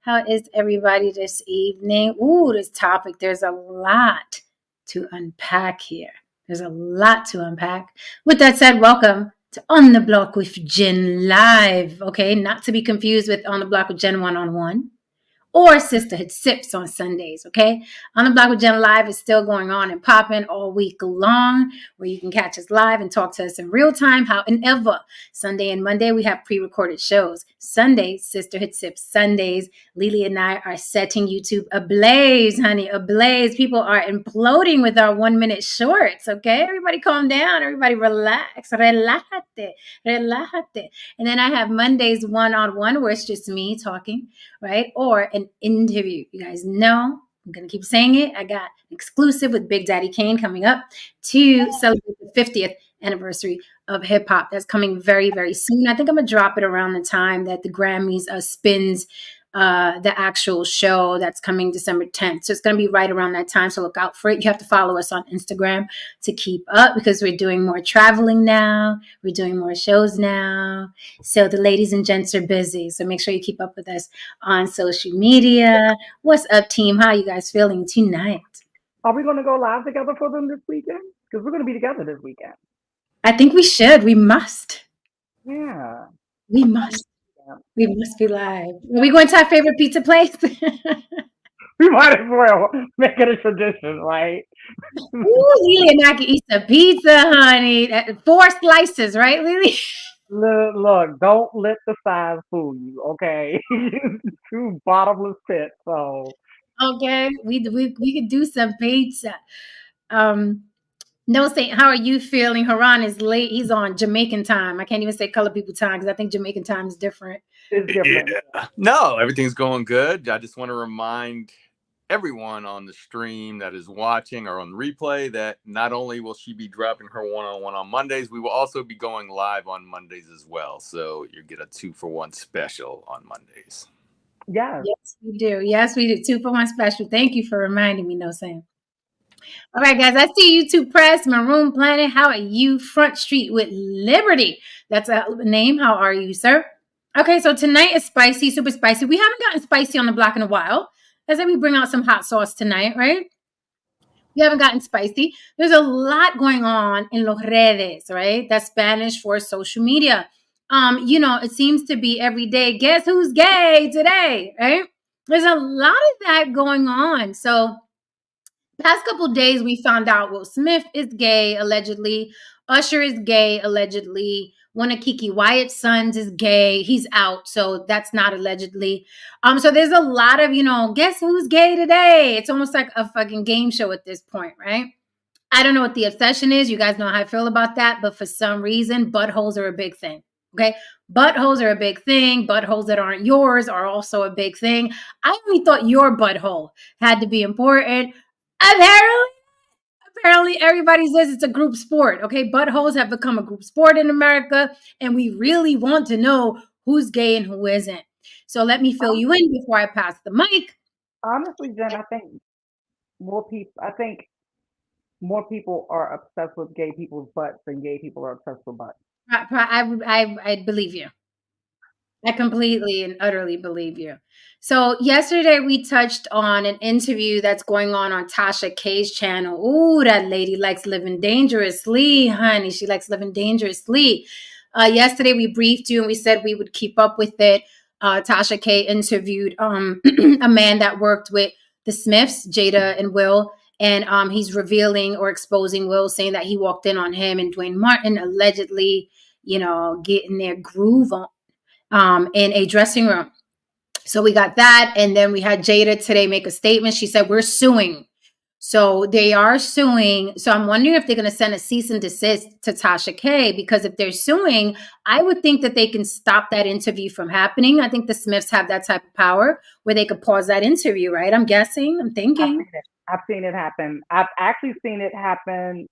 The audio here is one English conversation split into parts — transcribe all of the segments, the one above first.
How is everybody this evening? Ooh, this topic, there's a lot to unpack here. There's a lot to unpack. With that said, welcome to On the Block with Jen Live. Okay, not to be confused with On the Block with Jen One on One or Sisterhood Sips on Sundays, okay? On the Block with Jen Live is still going on and popping all week long, where you can catch us live and talk to us in real time, however. Sunday and Monday, we have pre-recorded shows. Sundays, Sisterhood Sips Sundays. Lily and I are setting YouTube ablaze, honey, ablaze. People are imploding with our 1-minute shorts, okay? Everybody calm down. Everybody relax. Relájate. Relájate. And then I have Mondays one-on-one, where it's just me talking, right? Or an interview. You guys know, I'm going to keep saying it. I got an exclusive with Big Daddy Kane coming up to celebrate the 50th anniversary of hip hop. That's coming very, very soon. I think I'm going to drop it around the time that the Grammys spins the actual show that's coming December 10th. So it's going to be right around that time. So look out for it. You have to follow us on Instagram to keep up, because we're doing more traveling now. We're doing more shows now. So the ladies and gents are busy. So make sure you keep up with us on social media. What's up, team? How are you guys feeling tonight? Are we going to go live together for them this weekend? Because we're going to be together this weekend. I think we should. We must. Yeah. We must. We must be live. Are we going to our favorite pizza place? We might as well make it a tradition, right? Ooh, Lily and I can eat some pizza, honey. 4 slices, right, Lily? Look, don't let the size fool you, okay? Two bottomless pits, so. Okay, we could do some pizza. No, Saint, how are you feeling? Haran is late. He's on Jamaican time. I can't even say color people time, because I think Jamaican time is different. It's different. Yeah. No, everything's going good. I just want to remind everyone on the stream that is watching or on replay that not only will she be dropping her one-on-one on Mondays, we will also be going live on Mondays as well. So you get a 2-for-1 special on Mondays. Yes. Yes, we do. Yes, we do. 2-for-1 special. Thank you for reminding me, No Sam. All right, guys, I see YouTube Press, Maroon Planet. How are you? Front Street with Liberty. That's a name. How are you, sir? Okay, so tonight is spicy, super spicy. We haven't gotten spicy on the block in a while. I said we bring out some hot sauce tonight, right? We haven't gotten spicy. There's a lot going on in los redes, right? That's Spanish for social media. It seems to be every day. Guess who's gay today, right? There's a lot of that going on. So past couple days, we found out Will Smith is gay, allegedly. Usher is gay, allegedly. One of Kiki Wyatt's sons is gay. He's out, so that's not allegedly. So there's a lot of, guess who's gay today? It's almost like a fucking game show at this point, right? I don't know what the obsession is. You guys know how I feel about that, but for some reason, buttholes are a big thing. Okay, buttholes are a big thing. Buttholes that aren't yours are also a big thing. I only thought your butthole had to be important. Apparently everybody says it's a group sport. Okay, buttholes have become a group sport in America, and we really want to know who's gay and who isn't. So let me fill you in before I pass the mic. Honestly, Jen, I think more people are obsessed with gay people's butts than gay people are obsessed with butts. I believe you. I completely and utterly believe you. So yesterday we touched on an interview that's going on Tasha K's channel. Ooh, that lady likes living dangerously, honey. She likes living dangerously. Yesterday we briefed you and we said we would keep up with it. Tasha K interviewed a man that worked with the Smiths, Jada and Will. And he's revealing or exposing Will, saying that he walked in on him and Dwayne Martin allegedly, getting their groove on. In a dressing room. So we got that. And then we had Jada today make a statement. She said, we're suing. So they are suing. So I'm wondering if they're going to send a cease and desist to Tasha K, because if they're suing, I would think that they can stop that interview from happening. I think the Smiths have that type of power where they could pause that interview, right? I'm guessing. I'm thinking. I've seen it happen. I've actually seen it happen.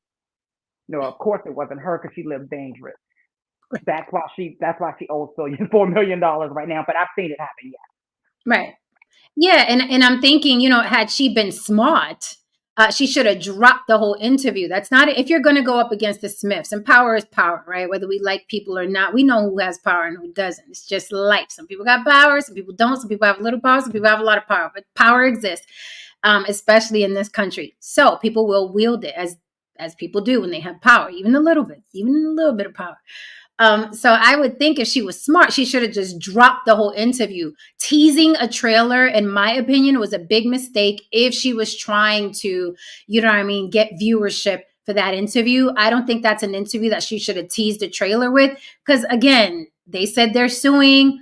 No, of course it wasn't her, because she lived dangerous. That's why she owes $4 million right now. But I've seen it happen. Yeah. Right. Yeah, and I'm thinking, had she been smart, She should have dropped the whole interview. That's not, if you're going to go up against the Smiths, and power is power, right? Whether we like people or not, we know who has power and who doesn't. It's just life. Some people got power, some people don't. Some people have little power, some people have a lot of power, but power exists, especially in this country. So people will wield it as people do when they have power, even a little bit of power. So I would think if she was smart, she should have just dropped the whole interview. Teasing a trailer, in my opinion, was a big mistake if she was trying to, you know what I mean, get viewership for that interview. I don't think that's an interview that she should have teased a trailer with, because again, they said they're suing.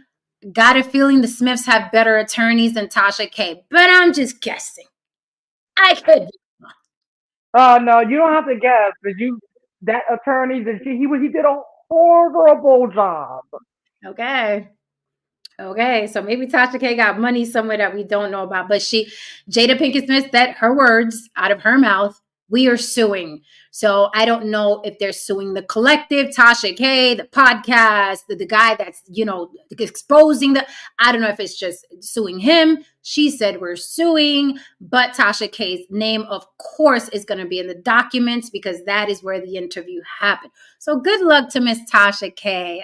Got a feeling the Smiths have better attorneys than Tasha K, but I'm just guessing. I could. No, you don't have to guess, because that attorney that he did a horrible job. Okay. So maybe Tasha K got money somewhere that we don't know about. But Jada Pinkett Smith said her words out of her mouth, we are suing. So I don't know if they're suing the collective, Tasha K, the podcast, the guy that's, exposing I don't know if it's just suing him. She said we're suing, but Tasha K's name, of course, is going to be in the documents because that is where the interview happened. So good luck to Miss Tasha K.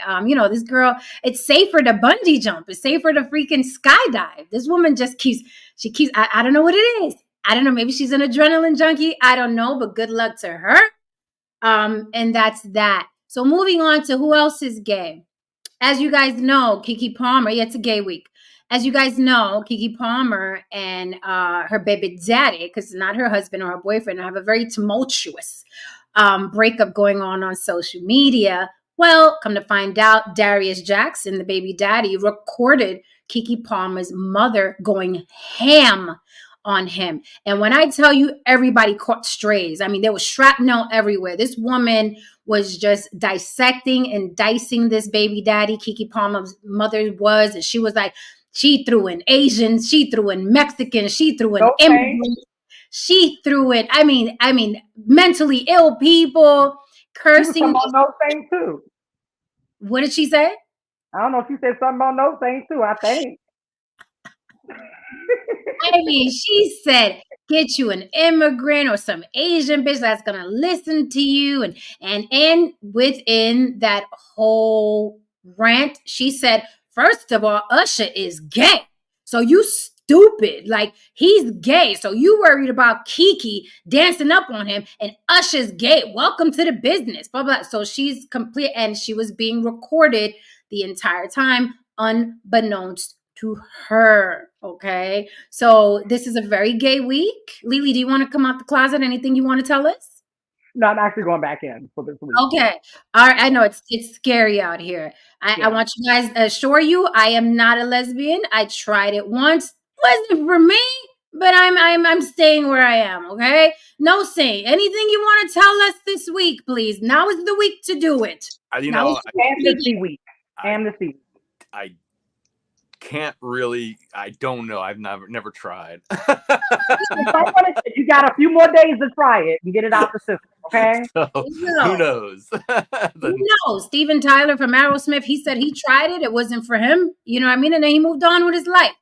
This girl, it's safer to bungee jump. It's safer to freaking skydive. This woman just keeps, I don't know what it is. I don't know. Maybe she's an adrenaline junkie. I don't know, but good luck to her. And that's that. So moving on to who else is gay. As you guys know, Keke Palmer, it's a gay week. As you guys know, Keke Palmer and her baby daddy, because it's not her husband or her boyfriend, have a very tumultuous breakup going on social media. Well, come to find out, Darius Jackson, the baby daddy, recorded Keke Palmer's mother going ham on him. And when I tell you everybody caught strays, I mean, there was shrapnel everywhere. This woman was just dissecting and dicing this baby daddy. Keke Palmer's mother was, and she was like, she threw in Asians, she threw in Mexicans, she threw in immigrants, she threw in, I mean, mentally ill people, cursing. She was talking about those things too. What did she say? I don't know if she said something about those things too, I think. I mean, she said, get you an immigrant or some Asian bitch that's gonna listen to you. And within that whole rant, she said, first of all, Usher is gay. So you stupid. Like, he's gay. So you worried about Keke dancing up on him, and Usher's gay. Welcome to the business. Blah, blah. So she's complete, and she was being recorded the entire time, unbeknownst to her. Okay. So this is a very gay week. Lily, do you want to come out the closet? Anything you want to tell us? No, I'm actually going back in for this week. Okay. All right. I know it's scary out here. I want you guys to assure you I am not a lesbian. I tried it once. Wasn't for me, but I'm staying where I am. Okay. No say anything you want to tell us this week, please. Now is the week to do it. Amnesty week. Amnesty. I can't really. I don't know. I've never tried. You got a few more days to try it and get it out the system. Okay. So, who knows? Who knows? Steven Tyler from Aerosmith, he said he tried it. It wasn't for him. You know what I mean? And then he moved on with his life.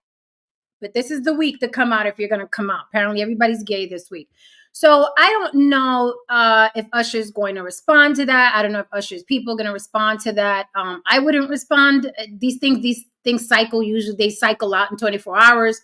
But this is the week to come out if you're going to come out. Apparently, everybody's gay this week. So I don't know if Usher's going to respond to that. I don't know if Usher's people are going to respond to that. I wouldn't respond. These things cycle. Usually they cycle out in 24 hours.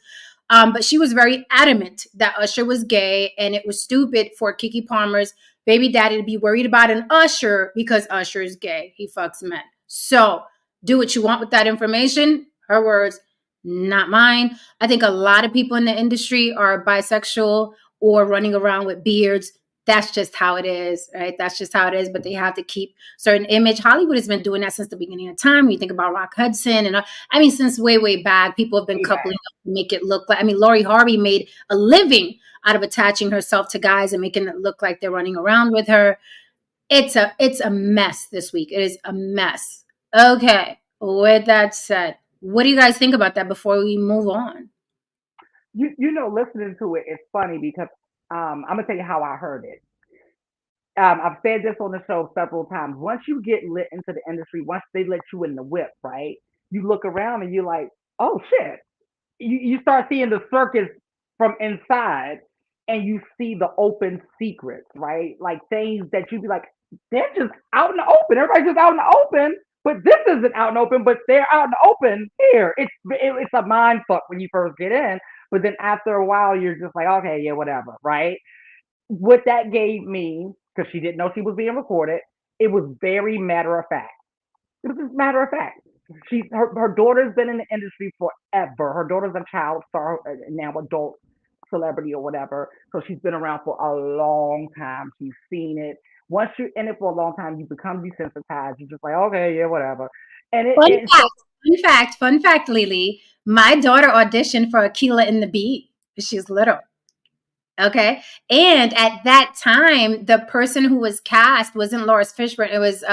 But she was very adamant that Usher was gay, and it was stupid for Keke Palmer's baby daddy to be worried about an Usher because Usher is gay. He fucks men. So do what you want with that information. Her words, not mine. I think a lot of people in the industry are bisexual or running around with beards. That's just how it is, right? That's just how it is. But they have to keep certain image. Hollywood has been doing that since the beginning of time. When you think about Rock Hudson, and since way, way back, people have been coupling up to make it look like. Lori Harvey made a living out of attaching herself to guys and making it look like they're running around with her. It's a mess this week. It is a mess. Okay. With that said, what do you guys think about that before we move on? Listening to it, it's funny because I'm gonna tell you how I heard it. I've said this on the show several times. Once you get lit into the industry, once they let you in the whip, right? You look around and you're like, oh shit. You start seeing the circus from inside. and you see the open secrets, right? Like things that you'd be like, they're just out in the open. Everybody's just out in the open, but this isn't out in the open, but they're out in the open here. It's a mind fuck when you first get in, but then after a while, you're just like, okay, yeah, whatever, right? What that gave me, because she didn't know she was being recorded, it was very matter of fact. It was just matter of fact. Her daughter's been in the industry forever. Her daughter's a child star, now adult celebrity or whatever. So she's been around for a long time. She's seen it. Once you're in it for a long time, you become desensitized. You're just like, okay, yeah, whatever. Fun And so, fact, fun fact, Lily. My daughter auditioned for Aquila and the Bee. She's little. Okay. And at that time, the person who was cast wasn't Lawrence Fishburne. It was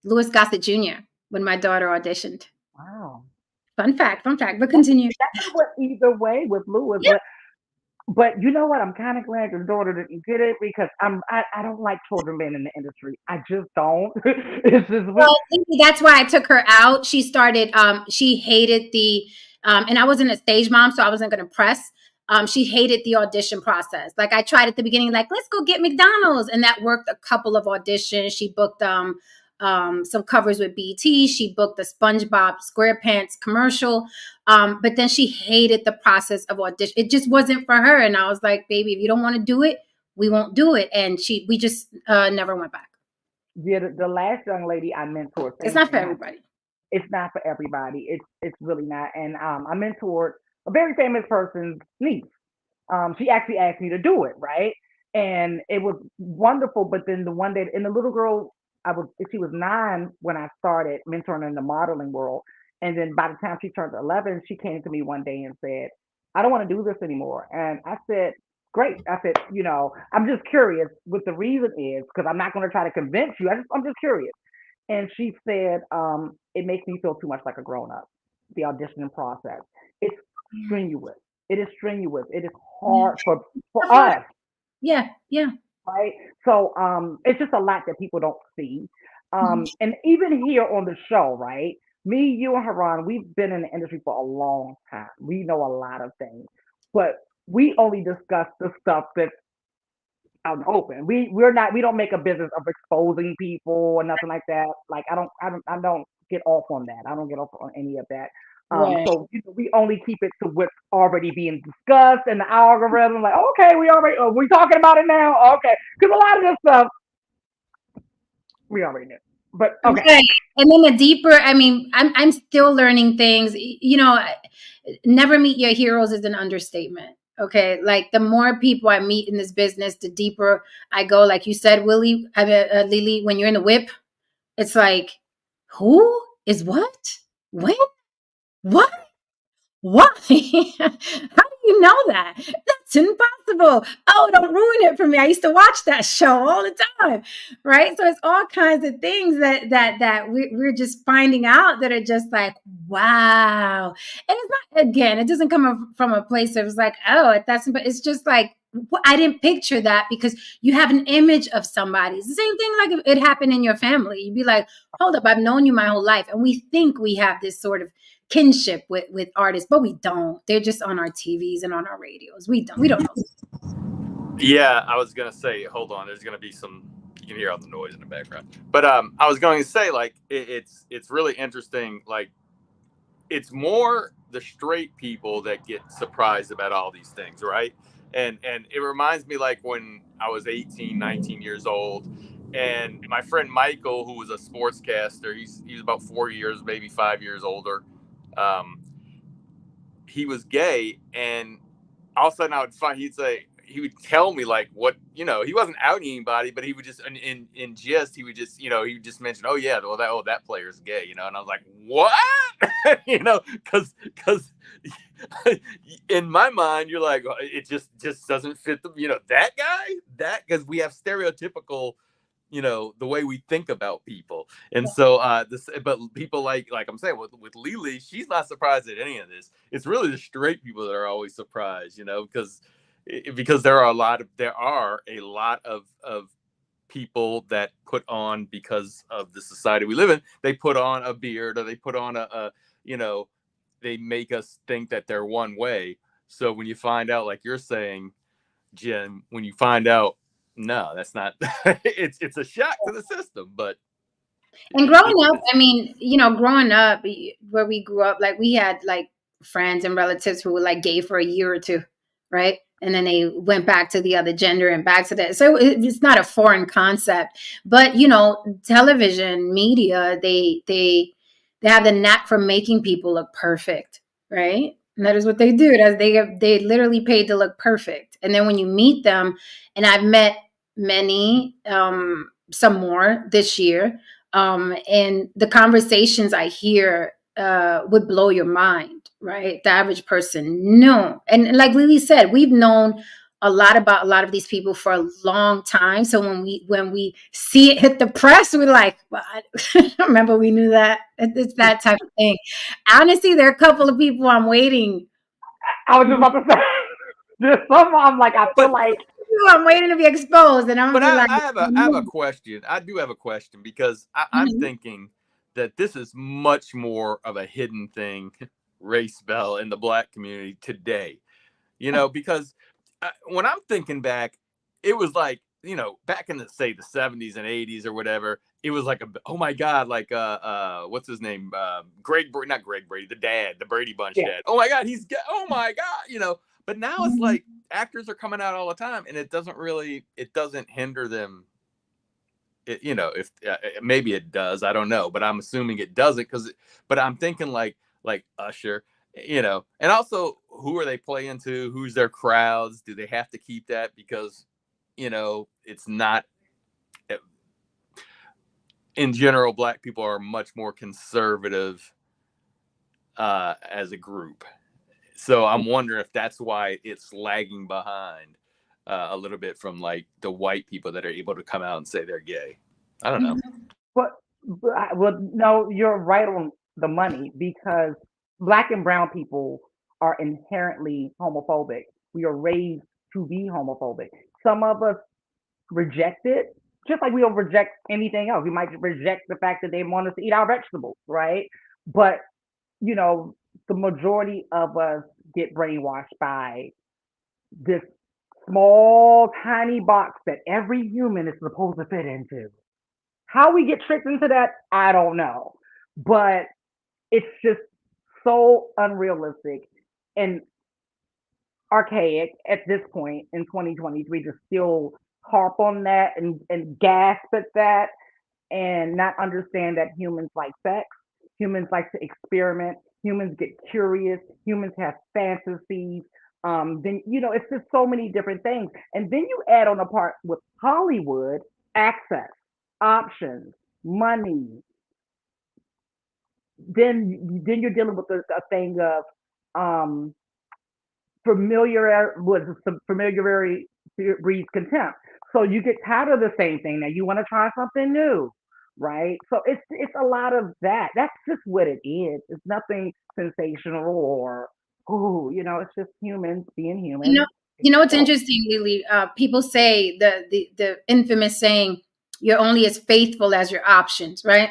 Louis Gossett Jr. when my daughter auditioned. wow. Fun fact, but continue. That could have went either way with Lewis, Yeah. but you know what? I'm kind of glad your daughter didn't get it because I don't like children being in the industry. I just don't. It's just Well, that's why I took her out. She started, she hated the, and I wasn't a stage mom, so I wasn't going to press. She hated the audition process. Like I tried at the beginning, like, let's go get McDonald's. And that worked a couple of auditions. She booked some covers with BT. She booked the SpongeBob SquarePants commercial. But then she hated the process of audition. It just wasn't for her. And I was like, baby, if you don't want to do it, we won't do it. And we just never went back. yeah, the last young lady I mentored, It's same not for thing happened. everybody. It's not for everybody. It's really not. And I mentored a very famous person's niece. She actually asked me to do it, right? And it was wonderful. But then the one day, and the little girl, she was 9 when I started mentoring in the modeling world. And then by the time she turned 11, she came to me one day and said, I don't want to do this anymore. And I said, great. I said, I'm just curious what the reason is because I'm not going to try to convince you. I'm just curious. And she said, it makes me feel too much like a grown up, the auditioning process. It's strenuous. It is strenuous. It is Yeah. hard for Hard. us, Yeah. Yeah. right? So it's just a lot that people don't see. And even here on the show, right? Me, you, and Haran, we've been in the industry for a long time. We know a lot of things, but we only discuss the stuff that's out in the open. We don't make a business of exposing people or nothing like that. Like I don't get off on that. I don't get off on any of that. Right. So we only keep it to what's already being discussed in the algorithm. Like, okay, we talking about it now. Okay, because a lot of this stuff we already knew. But okay, Right. And then the deeper, I mean, I'm still learning things. Never meet your heroes is an understatement. Okay, like the more people I meet in this business, the deeper I go. Like you said, Lily, when you're in the whip, it's like, who is what? When? What? Why? How do you know that? That's impossible. Oh, don't ruin it for me. I used to watch that show all the time, right? So it's all kinds of things that we're just finding out that are just like, wow. And it's not, again, it doesn't come from a place of it's like, oh, that's, but it's just like, I didn't picture that because you have an image of somebody. It's the same thing like if it happened in your family. You'd be like, hold up, I've known you my whole life. And we think we have this sort of kinship with artists, but we don't. They're just on our TVs and on our radios. We don't know. Yeah, I was gonna say, hold on. There's gonna be some. You can hear all the noise in the background, but I was going to say, like, it's really interesting. Like, it's more the straight people that get surprised about all these things, right? And it reminds me like when I was 18, 19 years old, and my friend Michael, who was a sportscaster, he's about 4 years, maybe 5 years older. Um, he was gay, and all of a sudden I would find he would tell me like what he wasn't outing anybody, but he would just in jest he would just he would just mention, oh yeah, well that player's gay, and I was like, what? Because in my mind you're like, it just doesn't fit that guy, that because we have stereotypical the way we think about people. And so but people like I'm saying with Lily, she's not surprised at any of this. It's really the straight people that are always surprised, because there are a lot of people that put on, because of the society we live in, they put on a beard, or they put on they make us think that they're one way. So when you find out, like you're saying, Jen, when you find out, no, that's not. It's a shock to the system, but And growing it up, is. I mean, growing up where we grew up, like we had like friends and relatives who were like gay for a year or two, right? And then they went back to the other gender and back to that. So it's not a foreign concept, but television media, they have the knack for making people look perfect, right? And that is what they do. They literally paid to look perfect. And then when you meet them, and I've met many, some more this year, and the conversations I hear would blow your mind, right? The average person, no. And like Lily said, we've known a lot about a lot of these people for a long time. So when we see it hit the press, we're like, well, I remember we knew that. It's that type of thing. Honestly, there are a couple of people I'm waiting. I was just about to say, there's some I'm like, I feel But like, I'm waiting to be exposed, and I'm gonna but be like, I have a question. I do have a question because I'm mhm. thinking that this is much more of a hidden thing, race bell in the black community today. Because when I'm thinking back, it was like, back in the, say, the 70s and 80s or whatever, it was like, oh my God, like, what's his name? Not Greg Brady, the dad, the Brady Bunch yeah, dad. Oh my God, oh my God. But now it's like actors are coming out all the time and it doesn't hinder them. If maybe it does, I don't know, but I'm assuming it doesn't but I'm thinking like Usher, and also who are they playing to? Who's their crowds? Do they have to keep that because, it's not, in general, black people are much more conservative as a group. So I'm wondering if that's why it's lagging behind a little bit from like the white people that are able to come out and say they're gay. I don't know. but, well, no, you're right on the money because black and brown people are inherently homophobic. We are raised to be homophobic. Some of us reject it, just like we'll reject anything else. We might reject the fact that they want us to eat our vegetables, right? But you know, the majority of us get brainwashed by this small, tiny box that every human is supposed to fit into. How we get tricked into that, I don't know. But it's just so unrealistic and archaic at this point in 2023 to still harp on that and gasp at that and not understand that humans like sex, humans like to experiment, humans get curious, humans have fantasies. Then it's just so many different things, and then you add on the part with Hollywood access, options, money. Then you're dealing with a thing of um, familiarity breeds contempt. So you get tired of the same thing. Now you want to try something new, right? So it's a lot of that. That's just what it is. It's nothing sensational or it's just humans being You know, human. what's Oh, interesting, Lily? People say the infamous saying, "You're only as faithful as your options," right?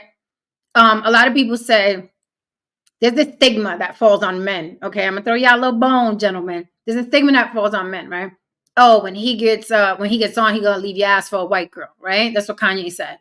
A lot of people say there's this stigma that falls on men. Okay, I'm gonna throw y'all a little bone, gentlemen. There's a stigma that falls on men, right? Oh, when he gets on, he gonna leave your ass for a white girl, right? That's what Kanye said.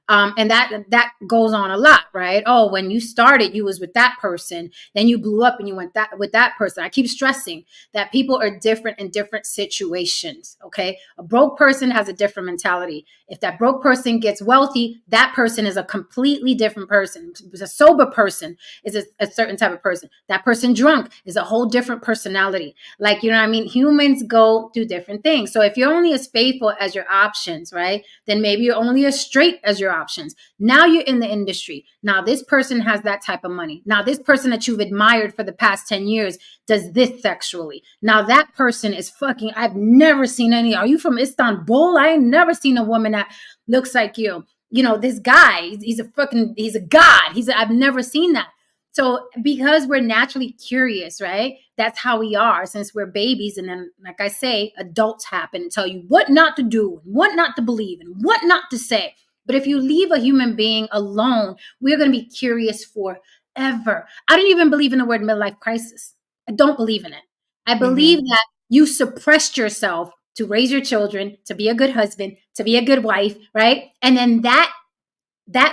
And that goes on a lot, right? Oh, when you started, you was with that person, then you blew up and you went that with that person. I keep stressing that people are different in different situations. Okay, a broke person has a different mentality. If that broke person gets wealthy, that person is a completely different person. A sober person is a certain type of person. That person drunk is a whole different personality. Like, you know what I mean? Humans go through different things. So if you're only as faithful as your options, right? Then maybe you're only as straight as your options. Now you're in the industry. Now this person has that type of money. Now this person that you've admired for the past 10 years does this sexually. Now that person is fucking, I've never seen any. Are you from Istanbul? I ain't never seen a woman that looks like you. This guy, he's a god. I've never seen that. So because we're naturally curious, right? That's how we are since we're babies. And then, like I say, adults happen and tell you what not to do, and what not to believe, and what not to say. But if you leave a human being alone, we're going to be curious forever. I don't even believe in the word midlife crisis. I don't believe in it. I believe mm-hmm. that you suppressed yourself to raise your children, to be a good husband, to be a good wife, right? And then that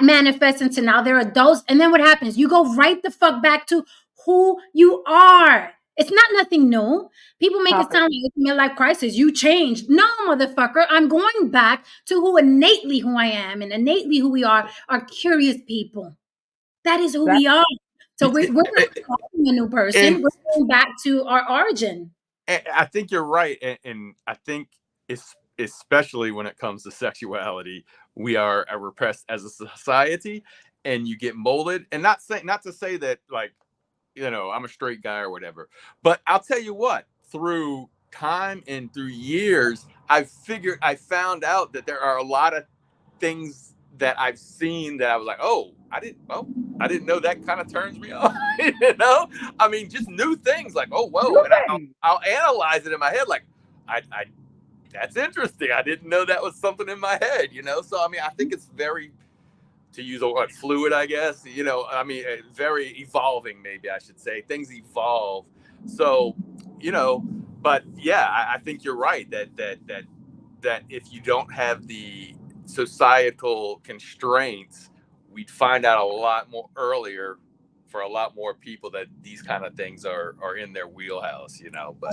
manifests into now they're adults. And then what happens? You go right the fuck back to who you are. It's not nothing new. People make it sound like it's a midlife crisis. You changed. No, motherfucker. I'm going back to who I am, and innately who we are curious people. That is who we are. So we're not becoming a new person. And We're going back to our origin. I think you're right, and I think it's especially when it comes to sexuality, we are repressed as a society, and you get molded. And not to say that, like, I'm a straight guy or whatever, but I'll tell you what, through time and through years, I found out that there are a lot of things that I've seen that I was like, I didn't know that kind of turns me on. I mean, just new things like, whoa, and I'll analyze it in my head like, I that's interesting. I didn't know that was something in my head. So I mean, I think it's very, to use a word, fluid, I guess. I mean, very evolving, maybe I should say. Things evolve. So, but yeah, I think you're right that if you don't have the societal constraints, we'd find out a lot more earlier for a lot more people that these kind of things are in their wheelhouse, but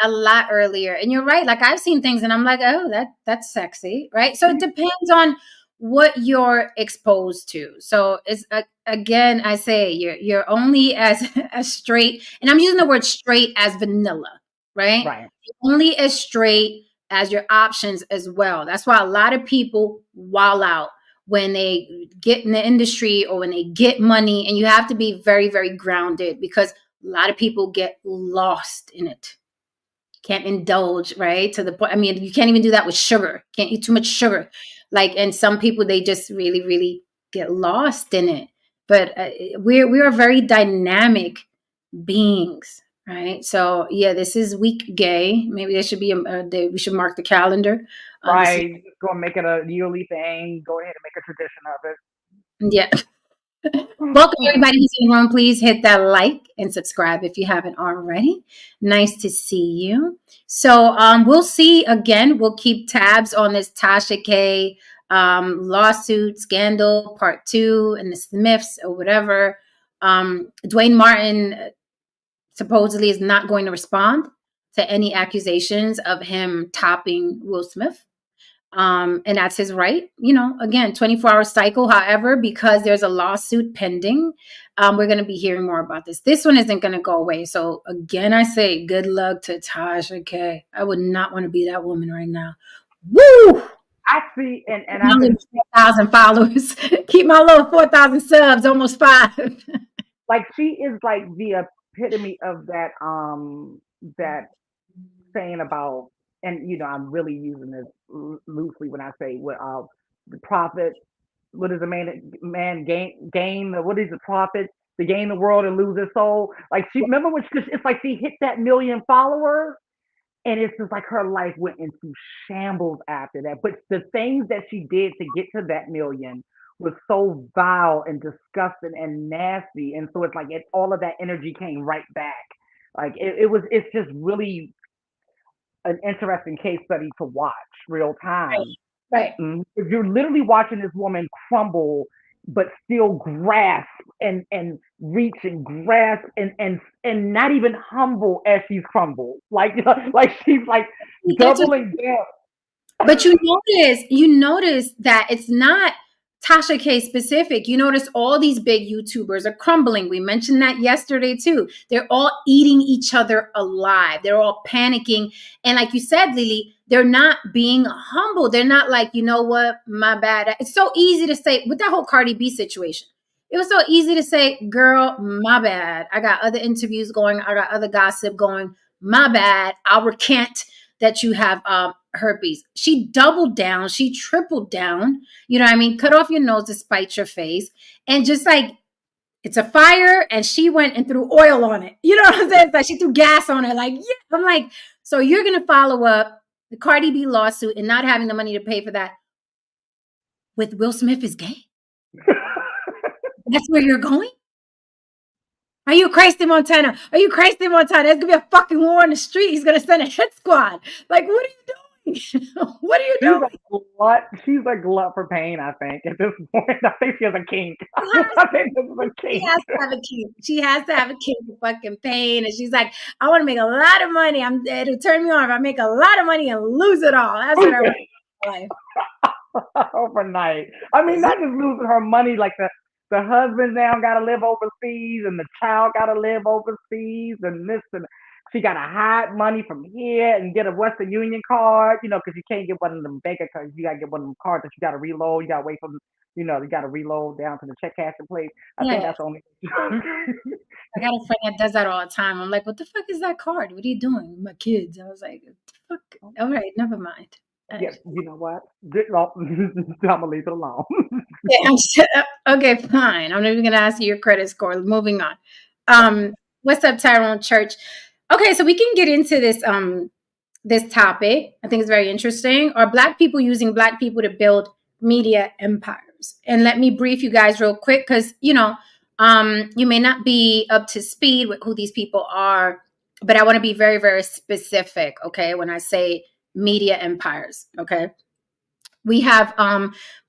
a lot earlier. And you're right. Like I've seen things and I'm like, oh, that's sexy. Right. So it depends on what you're exposed to. So it's again, I say you're only as straight, and I'm using the word straight as vanilla, right? You're only as straight as your options as well. That's why a lot of people wall out when they get in the industry or when they get money, and you have to be very, very grounded because a lot of people get lost in it. Can't indulge, right? To the point, I mean, you can't even do that with sugar. Can't eat too much sugar. And some people, they just really, really get lost in it. But we are very dynamic beings, right? So yeah, this is week gay. Maybe there should be a day we should mark the calendar. Right, go and make it a yearly thing. Go ahead and make a tradition of it. Yeah. Welcome everybody who's in the room. Please hit that like and subscribe if you haven't already. Nice to see you. So we'll see again. We'll keep tabs on this Tasha K lawsuit scandal part 2 and the Smiths or whatever. Dwayne Martin supposedly is not going to respond to any accusations of him topping Will Smith. And that's his right. Again, 24-hour cycle. However, because there's a lawsuit pending, we're going to be hearing more about this. This one isn't going to go away. So again, I say good luck to Tasha K. I would not want to be that woman right now. Woo! I see, and I 4,000 followers. Keep my little 4,000 subs, almost 5. Like she is like the epitome of that saying about, and I'm really using this loosely when I say what the prophet. What is a man gain? What is the profit? To gain the world and lose his soul. Like remember when it's like she hit that 1,000,000 followers, and it's just like her life went into shambles after that. But the things that she did to get to that 1,000,000 was so vile and disgusting and nasty. And so it's like all of that energy came right back. Like it's just really an interesting case study to watch real time. Right. If you're literally watching this woman crumble, but still grasp and reach and grasp and not even humble as she's crumbled. Like she's like doubling down. But you notice that it's not Tasha K specific. You notice all these big YouTubers are crumbling. We mentioned that yesterday too. They're all eating each other alive. They're all panicking. And like you said, Lily, they're not being humble. They're not like, you know what, my bad. It's so easy to say with that whole Cardi B situation. It was so easy to say, girl, my bad. I got other interviews going. I got other gossip going. My bad. I'll recant that you have herpes. She doubled down. She tripled down. You know what I mean? Cut off your nose to spite your face. And just like, it's a fire, and she went and threw oil on it. You know what I'm saying? It's like she threw gas on it. Like, yeah. I'm like, so you're going to follow up the Cardi B lawsuit and not having the money to pay for that with Will Smith is gay? That's where you're going? Are you crazy, Montana? Are you crazy, Montana? There's going to be a fucking war on the street. He's going to send a hit squad. Like, what are you doing? What are you She's doing? a glut. She's a glut for pain. I think at this point, I think she has a kink. I think this is a She kink. has to have a kid. She has to have a kid with fucking pain. And she's like, I want to make a lot of money. It'll turn me on if I make a lot of money and lose it all. That's what I want in my life. Overnight. I mean, not just losing her money, like the husband now got to live overseas, and the child got to live overseas, and this and she got to hide money from here and get a Western Union card, because you can't get one of them bank accounts. You got to get one of them cards that you got to reload. You got to wait for, you got to reload down to the check cashing place. I think Yeah. that's the only. I got a friend that does that all the time. I'm like, what the fuck is that card? What are you doing with my kids? I was like, what the fuck? All right, never mind. Yeah, you know what? I'm gonna leave it alone. Okay, fine. I'm not even gonna ask you your credit score. Moving on. What's up, Tyrone Church? Okay, so we can get into this topic. I think it's very interesting. Are Black people using Black people to build media empires? And let me brief you guys real quick because you may not be up to speed with who these people are, but I want to be very, very specific. Okay, when I say media empires. Okay, we have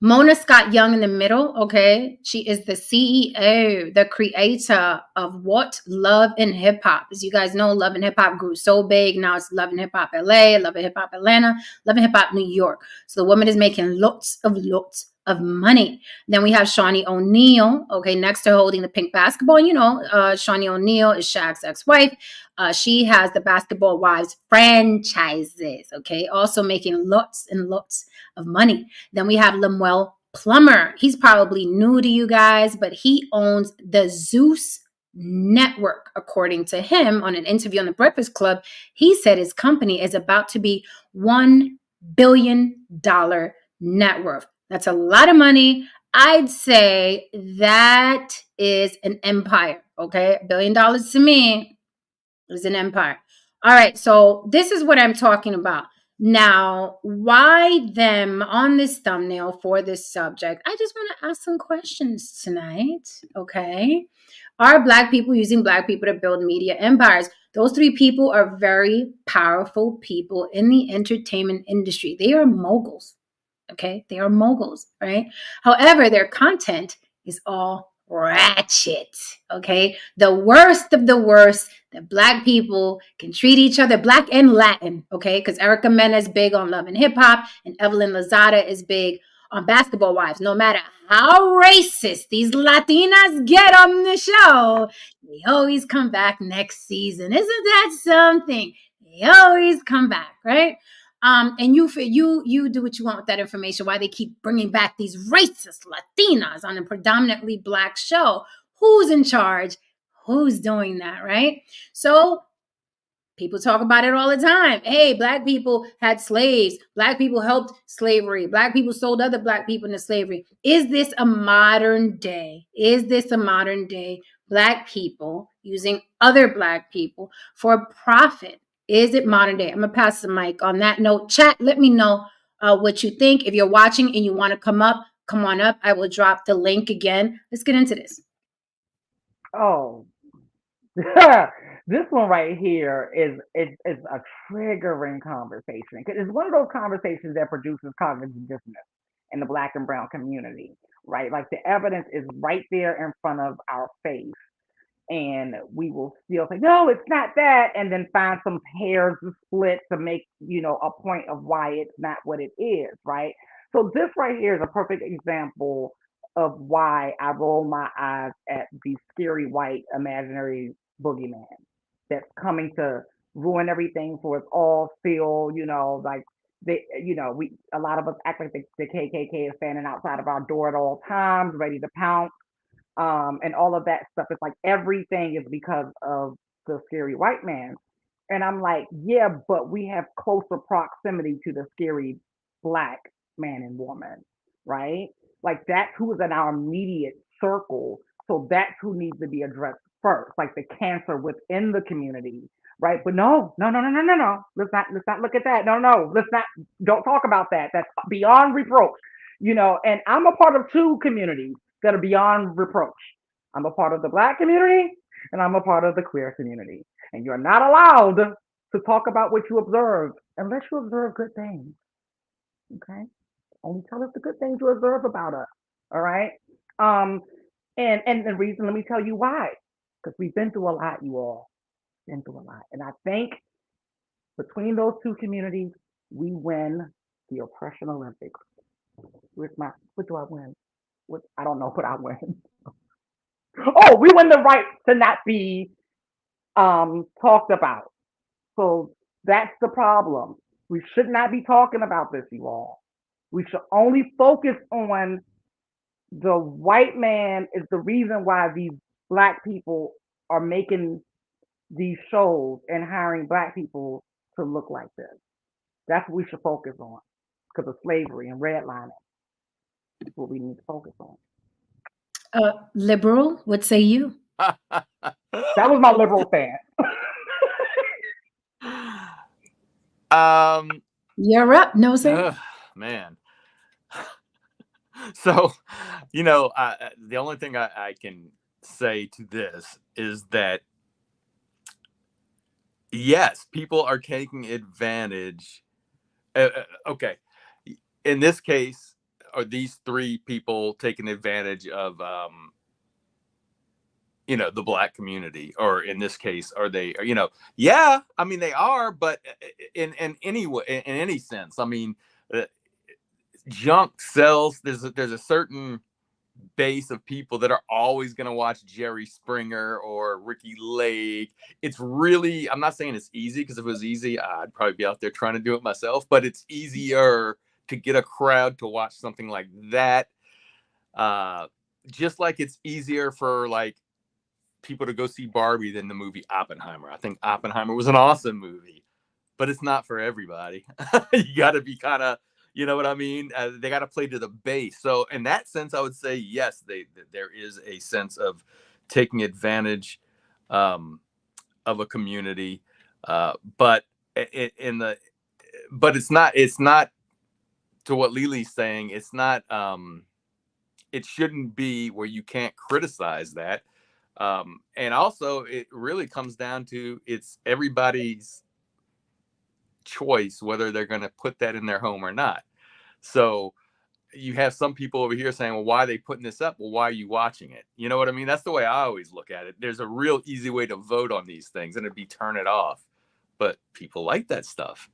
Mona Scott Young in the middle. Okay. She is the CEO, the creator of What Love and Hip Hop. As you guys know, Love and Hip Hop grew so big. Now it's Love and Hip Hop LA, Love and Hip Hop Atlanta, Love and Hip Hop New York. So the woman is making lots of money. Then we have Shawnee O'Neal, okay, next to holding the pink basketball. Shawnee O'Neal is Shaq's ex-wife. She has the Basketball Wives franchises, okay, also making lots and lots of money. Then we have Lemuel Plummer. He's probably new to you guys, but he owns the Zeus Network. According to him, on an interview on the Breakfast Club, he said his company is about to be $1 billion net worth. That's a lot of money. I'd say that is an empire. Okay. $1 billion to me is an empire. All right. So this is what I'm talking about. Now, why them on this thumbnail for this subject? I just want to ask some questions tonight. Okay. Are Black people using Black people to build media empires? Those three people are very powerful people in the entertainment industry. They are moguls. Okay. They are moguls, right? However, their content is all ratchet. Okay. The worst of the worst that Black people can treat each other, Black and Latin. Okay. Because Erica Mena is big on Love and Hip Hop, and Evelyn Lozada is big on Basketball Wives. No matter how racist these Latinas get on the show, they always come back next season. Isn't that something? They always come back, right? And you do what you want with that information. Why they keep bringing back these racist Latinas on a predominantly Black show? Who's in charge? Who's doing that, right? So people talk about it all the time. Hey, Black people had slaves. Black people helped slavery. Black people sold other Black people into slavery. Is this a modern day? Is this a modern day Black people using other Black people for profit? Is it modern day? I'm going to pass the mic on that note. Chat, let me know what you think. If you're watching and you want to come on up. I will drop the link again. Let's get into this. Oh, this one right here is a triggering conversation. It's one of those conversations that produces cognitive dissonance in the Black and brown community, right? Like the evidence is right there in front of our face, and we will still say, no, it's not that, and then find some hairs to split to make a point of why it's not what it is, right? So this right here is a perfect example of why I roll my eyes at the scary white imaginary boogeyman that's coming to ruin everything for us all. Feel like we a lot of us act like the KKK is standing outside of our door at all times, ready to pounce, and all of that stuff. It's like everything is because of the scary white man. And I'm like, yeah, but we have closer proximity to the scary Black man and woman, right? Like that's who is in our immediate circle. So that's who needs to be addressed first, like the cancer within the community, right? But no. Let's not look at that. No, let's not. Don't talk about that. That's beyond reproach, And I'm a part of two communities that are beyond reproach. I'm a part of the Black community, and I'm a part of the queer community. And you're not allowed to talk about what you observe unless you observe good things. Okay, only tell us the good things you observe about us. All right. Um, and the reason, let me tell you why. Because we've been through a lot, you all. Been through a lot, and I think between those two communities, we win the oppression Olympics. What do I win? What I don't know what I win. Oh, we win the right to not be talked about. So that's the problem. We should not be talking about this, you all. We should only focus on the white man is the reason why these black people are making these shows and hiring black people to look like this. That's what we should focus on because of slavery and redlining. That's what we need to focus on. Liberal, what say you? That was my liberal fan. You're up. No, sir. Man. So, the only thing I can say to this is that, yes, people are taking advantage. Okay. In this case, are these three people taking advantage of, the black community? Or in this case, are they, yeah, I mean, they are, but in any way, in any sense, I mean, junk sells. There's a certain base of people that are always going to watch Jerry Springer or Ricky Lake. It's really, I'm not saying it's easy, because if it was easy, I'd probably be out there trying to do it myself, but it's easier to get a crowd to watch something like that. Just like it's easier for like people to go see Barbie than the movie Oppenheimer. I think Oppenheimer was an awesome movie, but it's not for everybody. You got to be kind of, you know what I mean? They got to play to the base. So in that sense, I would say, yes, there is a sense of taking advantage of a community. But it's not to what Lili's saying. It's not, it shouldn't be where you can't criticize that. And also it really comes down to, it's everybody's choice whether they're going to put that in their home or not. So you have some people over here saying, well, why are they putting this up? Well, why are you watching it? You know what I mean? That's the way I always look at it. There's a real easy way to vote on these things, and it'd be turn it off. But people like that stuff.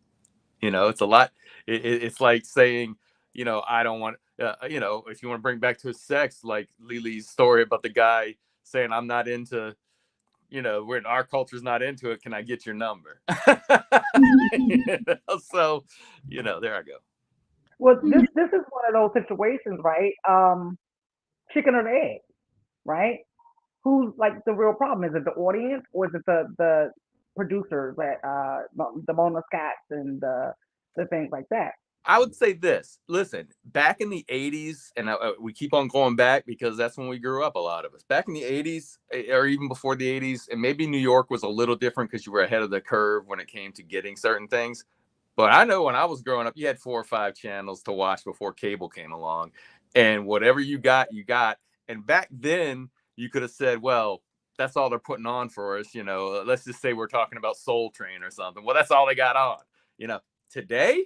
It's a lot. It's like saying, I don't want, if you want to bring back to sex, like Lili's story about the guy saying, I'm not into, when our culture's not into it, can I get your number? So, there I go. Well, this is one of those situations, right? Chicken or the egg, right? Who's like the real problem? Is it the audience, or is it the producers at the Mona Scotts and the things like that? I would say this. Listen, back in the 80s, and we keep on going back because that's when we grew up, a lot of us. Back in the 80s, or even before the 80s, and maybe New York was a little different because you were ahead of the curve when it came to getting certain things. But I know when I was growing up, you had 4 or 5 channels to watch before cable came along. And whatever you got, you got. And back then, you could have said, well, that's all they're putting on for us. Let's just say we're talking about Soul Train or something. Well, that's all they got on. Today,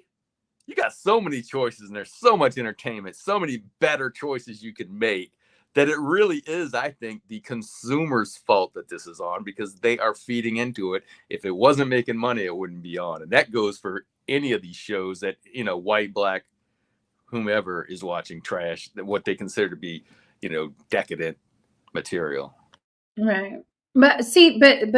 you got so many choices, and there's so much entertainment, so many better choices you could make, that it really is, I think, the consumer's fault that this is on, because they are feeding into it. If it wasn't making money, it wouldn't be on. And that goes for any of these shows that, white, black, whomever is watching trash, that what they consider to be, decadent material. Right. But see, but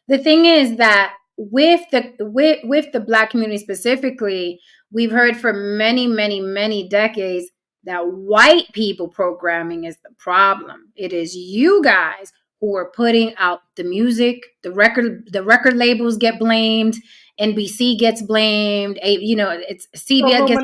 the thing is that with the black community specifically, we've heard for many, many, many decades that white people programming is the problem. It is you guys who are putting out the music, the record labels get blamed, NBC gets blamed, it's CBS gets,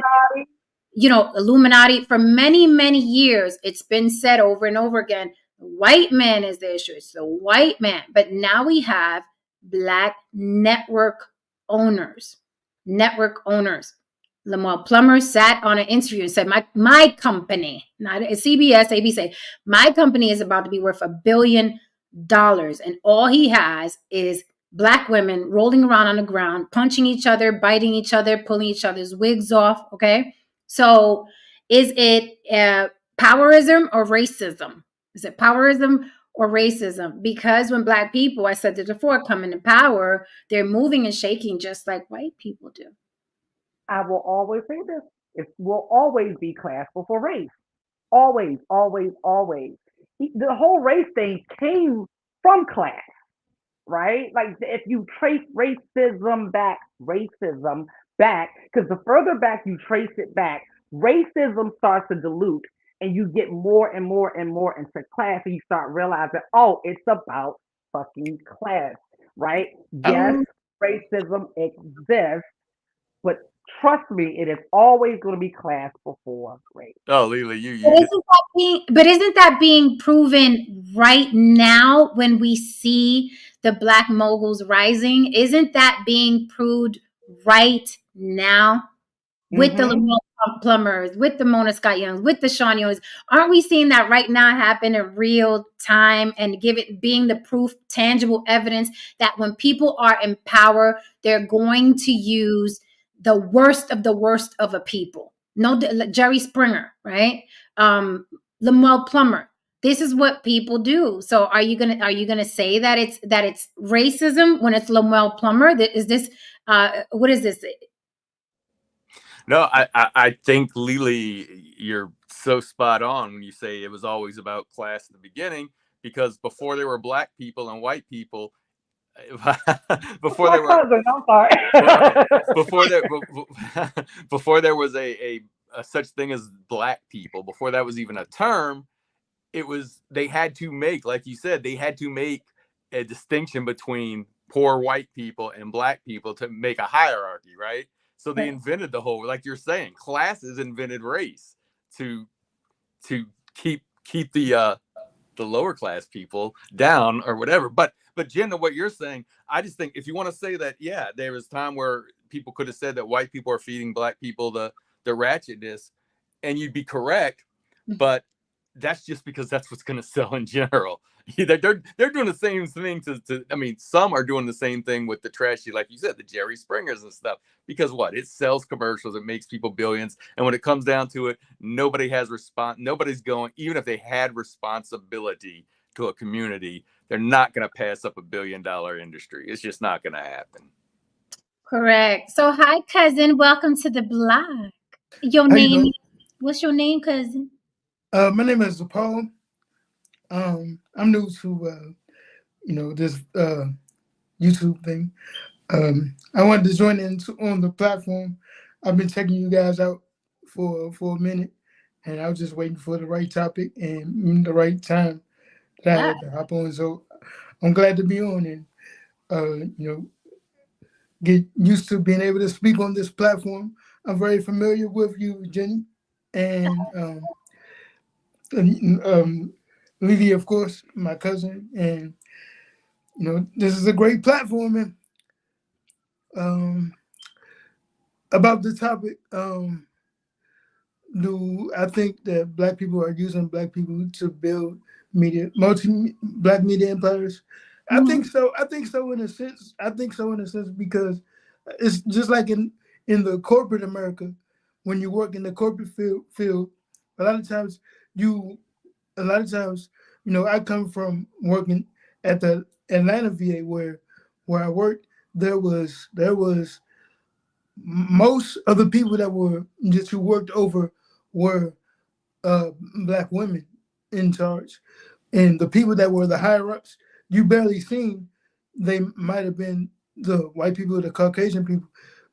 Illuminati. For many, many years, it's been said over and over again, the white man is the issue. It's the white man. But now we have black network owners. Lamar Plummer sat on an interview and said, my company, not CBS, ABC, my company is about to be worth $1 billion. And all he has is black women rolling around on the ground, punching each other, biting each other, pulling each other's wigs off. Okay. So is it powerism or racism? Is it powerism or racism? Because when black people, I said this before, come into power, they're moving and shaking just like white people do. I will always say this. It will always be class before race. Always, always, always. The whole race thing came from class, right? Like if you trace racism back, because the further back you trace it back, racism starts to dilute and you get more and more and more into class and you start realizing, oh, it's about fucking class, right? Yes, Um, racism exists, but trust me, it is always going to be class before race. Oh, Leela, you But you hit. isn't that being proven right now when we see the black moguls rising? Isn't that being proved right now with the Mm-hmm. Lamont Plumbers, with the Mona Scott Youngs, with the Sean Youngs? Aren't we seeing that right now happen in real time and give it being the proof, tangible evidence that when people are in power, they're going to use the worst of a people? No, Jerry Springer, right? um Lamuel Plummer. This is what people do. So are you gonna say that it's racism when it's Lamuel Plummer? That is this what is this? No, I think Lily, you're so spot on when you say it was always about class in the beginning, because before there were black people and white people, That's before my there were cousin. I'm okay, sorry. before there before there was a such thing as black people, before that was even a term, it was they had to make, like you said, they had to make a distinction between poor white people and black people to make a hierarchy, right? So they invented the whole, like you're saying, classes invented race to to keep the lower class people down or whatever. But Jen, to what you're saying, I just think if you want to say that, yeah, there was time where people could have said that white people are feeding black people the ratchetness, and you'd be correct, but that's just because that's what's going to sell in general. They're doing the same thing to I mean, some are doing the same thing with the trashy, like you said, the Jerry Springers and stuff. Because what? It sells commercials, it makes people billions, and when it comes down to it, nobody has response. Nobody's going, even if they had responsibility to a community, they're not going to pass up $1 billion industry. It's just not going to happen. Correct. So hi cousin, welcome to the block. Your how you name, doing? what's your name, cousin? My name is Paul. I'm new to this YouTube thing. I wanted to join in on the platform. I've been checking you guys out for a minute, and I was just waiting for the right topic and the right time that I Ah, had to hop on. So I'm glad to be on and get used to being able to speak on this platform. I'm very familiar with you, Jenny, and Lily, of course, my cousin, and this is a great platform. And um, about the topic, do I think that Black people are using Black people to build Black media empires? I mhm, think so. I think so in a sense. I think so in a sense because it's just like in the corporate America, when you work in the corporate field, a lot of times you a lot of times, I come from working at the Atlanta VA where I worked. There was most of the people that you worked over were uh, Black women in charge, and the people that were the higher ups, you barely seen. They might have been the white people, the Caucasian people,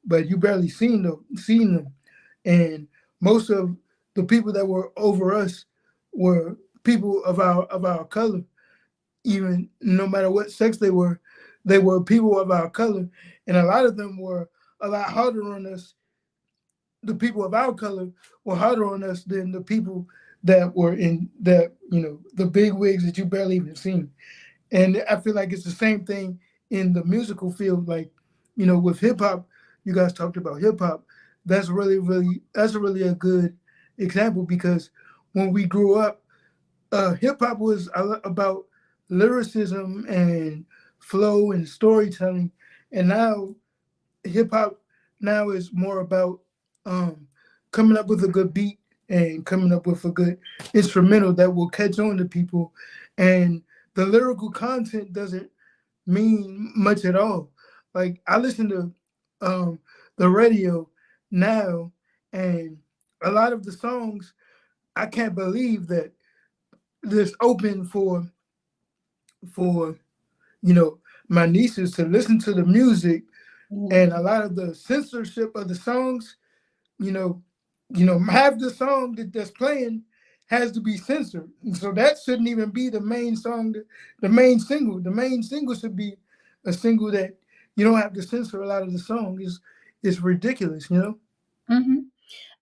but you barely seen them. And most of the people that were over us were people of our color. Even no matter what sex they were people of our color, and a lot of them were a lot harder on us. The people of our color were harder on us than the people that were in that the big wigs that you barely even seen. And I feel like it's the same thing in the musical field. Like, with hip hop, you guys talked about hip hop. That's really a good example because when we grew up, hip hop was about lyricism and flow and storytelling. And now hip hop now is more about um, coming up with a good beat and coming up with a good instrumental that will catch on to people. And the lyrical content doesn't mean much at all. Like I listen to the radio now, and a lot of the songs I can't believe that this open for you know my nieces to listen to the music, and a lot of the censorship of the songs, you know, half the song that's playing has to be censored. And so that shouldn't even be the main song, the main single. The main single should be a single that you don't have to censor a lot of the song. Is ridiculous, you know. Mm-hmm.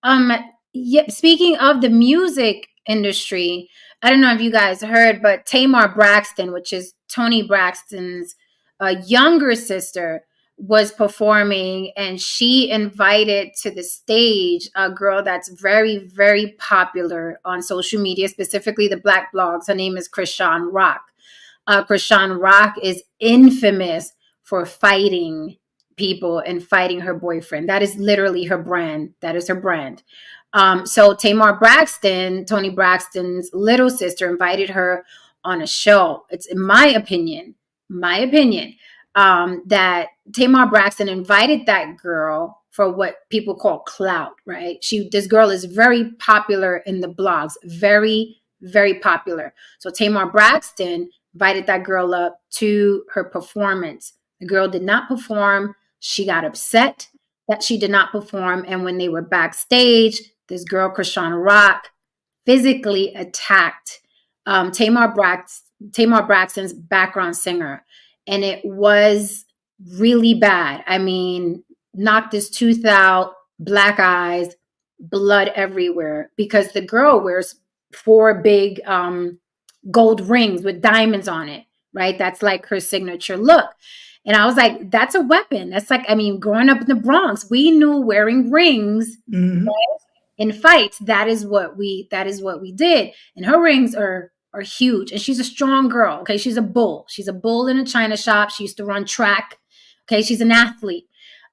Um, yeah, speaking of the music industry, I don't know if you guys heard, but Tamar Braxton, which is Tony Braxton's younger sister, was performing, and she invited to the stage a girl that's very, very popular on social media, specifically the Black blogs. Her name is Krishan Rock. Krishan Rock is infamous for fighting people and fighting her boyfriend. That is literally her brand. That is her brand. So Tamar Braxton, Tony Braxton's little sister, invited her on a show. It's in my opinion, that Tamar Braxton invited that girl for what people call clout, right? This girl is very popular in the blogs, very, very popular. So Tamar Braxton invited that girl up to her performance. The girl did not perform. She got upset that she did not perform. And when they were backstage, this girl, Krishan Rock, physically attacked Tamar Braxton's background singer. And it was really bad. I mean, knocked his tooth out, black eyes, blood everywhere, because the girl wears four big gold rings with diamonds on it, right? That's like her signature look. And I was like, that's a weapon. That's like, I mean, growing up in the Bronx, we knew wearing rings, Mm-hmm. right, in fights, that is what we did. And her rings are huge. And she's a strong girl. Okay. She's a bull. She's a bull in a china shop. She used to run track. Okay. She's an athlete.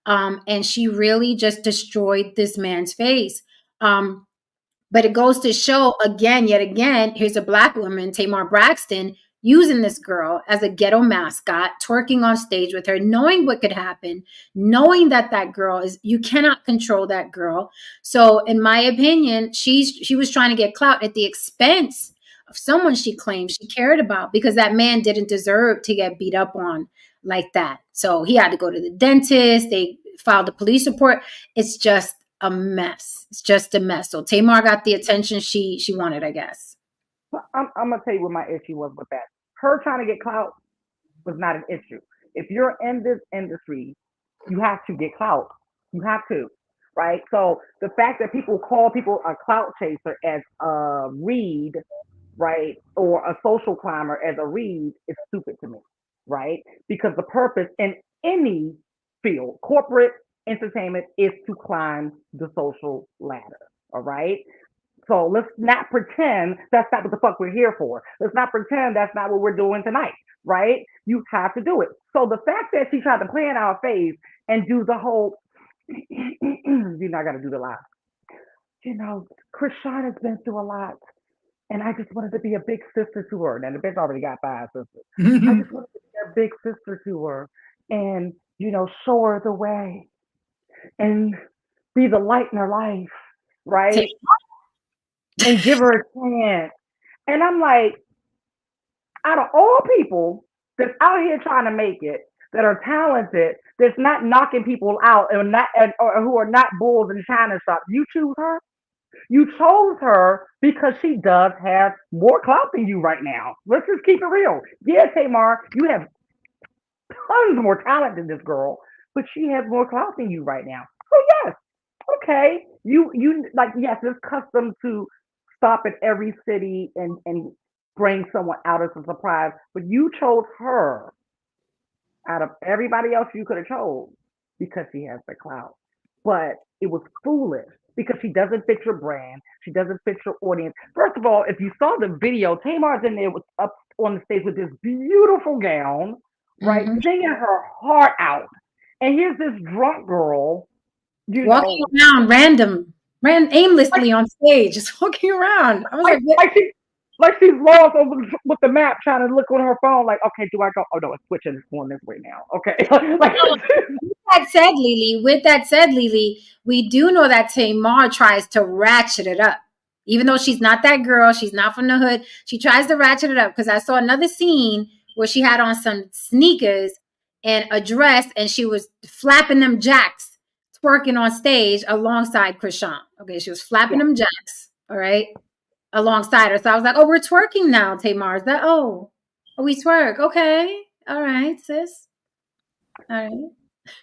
And she really just destroyed this man's face. But it goes to show again, yet again, here's a Black woman, Tamar Braxton, using this girl as a ghetto mascot, twerking on stage with her, knowing what could happen, knowing that that girl is, you cannot control that girl. So, in my opinion, she was trying to get clout at the expense of someone she claimed she cared about, because that man didn't deserve to get beat up on like that. So he had to go to the dentist. They filed a police report. It's just a mess. It's just a mess. So Tamar got the attention she wanted, I guess. I'm gonna tell you what my issue was with that. Her trying to get clout was not an issue. If you're in this industry, you have to get clout. You have to, right? So the fact that people call people a clout chaser as a read, right, or a social climber as a read is stupid to me, right? Because the purpose in any field, corporate entertainment, is to climb the social ladder. All right. So let's not pretend that's not what the fuck we're here for. Let's not pretend that's not what we're doing tonight, right? You have to do it. So the fact that she tried to play in our face and do the whole, you know, I got to do the line. You know, Krishan has been through a lot, and I just wanted to be a big sister to her. And the bitch already got five sisters. I just wanted to be a big sister to her, and you know, show her the way and be the light in her life, right? And give her a chance. And I'm like, out of all people that's out here trying to make it, that are talented, that's not knocking people out or who are not bulls in China shops, you choose her. You chose her because she does have more clout than you right now. Let's just keep it real. Yeah, Tamar, you have tons more talent than this girl, but she has more clout than you right now. So yes, okay, you like yes, it's custom to stop at every city and bring someone out as a surprise, but you chose her out of everybody else you could have chose because she has the clout. But it was foolish because she doesn't fit your brand. She doesn't fit your audience. First of all, if you saw the video, Tamar's in there with up on the stage with this beautiful gown, right, Mm-hmm. singing her heart out. And here's this drunk girl, you Walking know, around ran like aimlessly on stage, just walking around. I was like like, what? like she like she's lost over with the map, trying to look on her phone. Like, okay, do I go? Oh no, it's switching. It's going this way now. Okay, like With that said, Lily, we do know that Tamar tries to ratchet it up. Even though she's not that girl, she's not from the hood, she tries to ratchet it up because I saw another scene where she had on some sneakers and a dress and she was flapping them jacks, twerking on stage alongside Krishan. Okay, she was flapping yeah. them jacks, all right, alongside her. So I was like, oh, we're twerking now, Tamar. Is that, oh, we twerk. Okay. All right, sis. All right.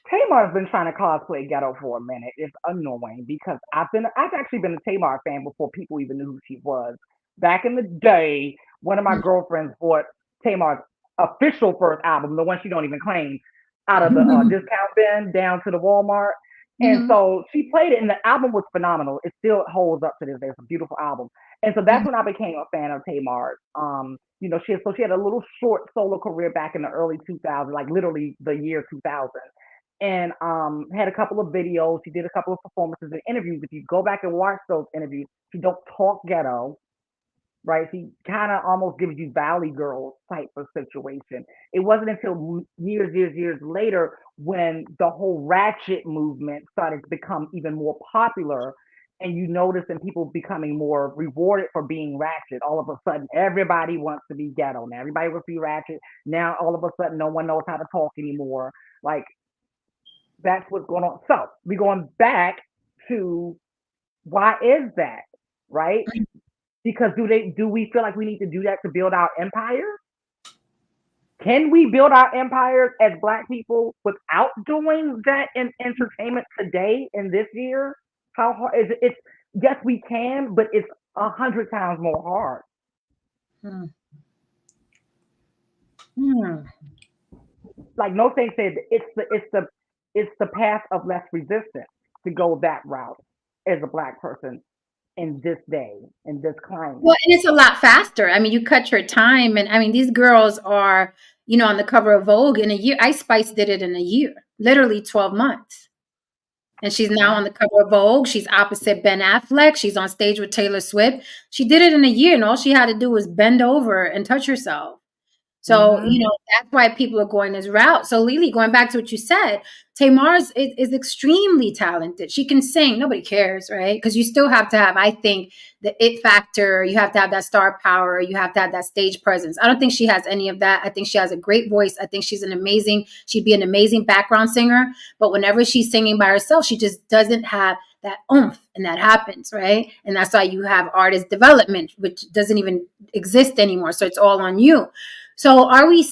Tamar's been trying to cosplay ghetto for a minute. It's annoying because I've actually been a Tamar fan before people even knew who she was. Back in the day, one of my girlfriends bought Tamar's official first album, the one she don't even claim, out of the discount bin down to the Walmart. And Mhm. so she played it, and the album was phenomenal. It still holds up to this day. It's a beautiful album. And so that's Mhm. when I became a fan of Tamar. She had a little short solo career back in the early 2000s, like literally the year 2000, and had a couple of videos. She did a couple of performances and interviews. If you go back and watch those interviews, she don't talk ghetto, right? She kind of almost gives you Valley Girls type of situation. It wasn't until years later when the whole ratchet movement started to become even more popular. And you notice and people becoming more rewarded for being ratchet. All of a sudden, everybody wants to be ghetto. Now, everybody wants to be ratchet. Now, all of a sudden, no one knows how to talk anymore. Like, that's what's going on. So we're going back to why is that, right? Because do we feel like we need to do that to build our empire? Can we build our empires as Black people without doing that in entertainment today in this year? How hard is it? It's yes, we can, but it's 100 times more hard. Hmm. Hmm. Like No Saint said, it's the path of less resistance to go that route as a Black person in this day, in this Well, climate. and it's a lot faster. I mean, you cut your time, and I mean, these girls are, on the cover of Vogue in a year. Ice Spice did it in a year, literally 12 months. And she's now Wow. on the cover of Vogue. She's opposite Ben Affleck. She's on stage with Taylor Swift. She did it in a year, and all she had to do was bend over and touch herself. So, Mm-hmm. that's why people are going this route. So, Lily, going back to what you said, Tamar is extremely talented. She can sing. Nobody cares, right? Because you still have to have, I think, the it factor. You have to have that star power. You have to have that stage presence. I don't think she has any of that. I think she has a great voice. I think she'd be an amazing background singer. But whenever she's singing by herself, she just doesn't have that oomph, and that happens, right? And that's why you have artist development, which doesn't even exist anymore. So it's all on you. So are we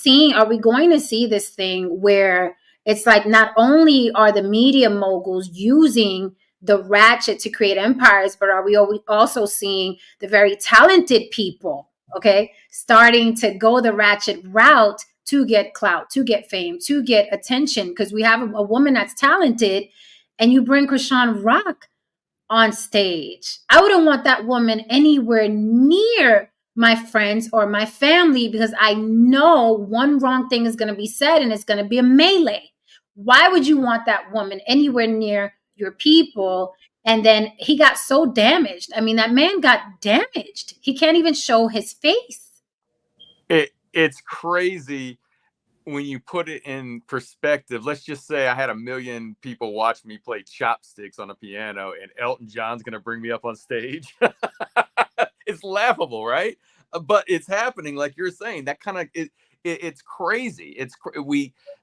going to see this thing where it's like not only are the media moguls using the ratchet to create empires, but are we also seeing the very talented people, okay, starting to go the ratchet route to get clout, to get fame, to get attention? Because we have a woman that's talented, and you bring Krishan Rock on stage. I wouldn't want that woman anywhere near my friends or my family because I know one wrong thing is going to be said and it's going to be a melee. Why would you want that woman anywhere near your people? And then he got so damaged. I mean, that man got damaged. He can't even show his face. It's crazy when you put it in perspective. Let's just say I had 1 million people watch me play chopsticks on a piano, and Elton John's going to bring me up on stage. It's laughable, right? But it's happening, like you're saying. That kind of it's crazy.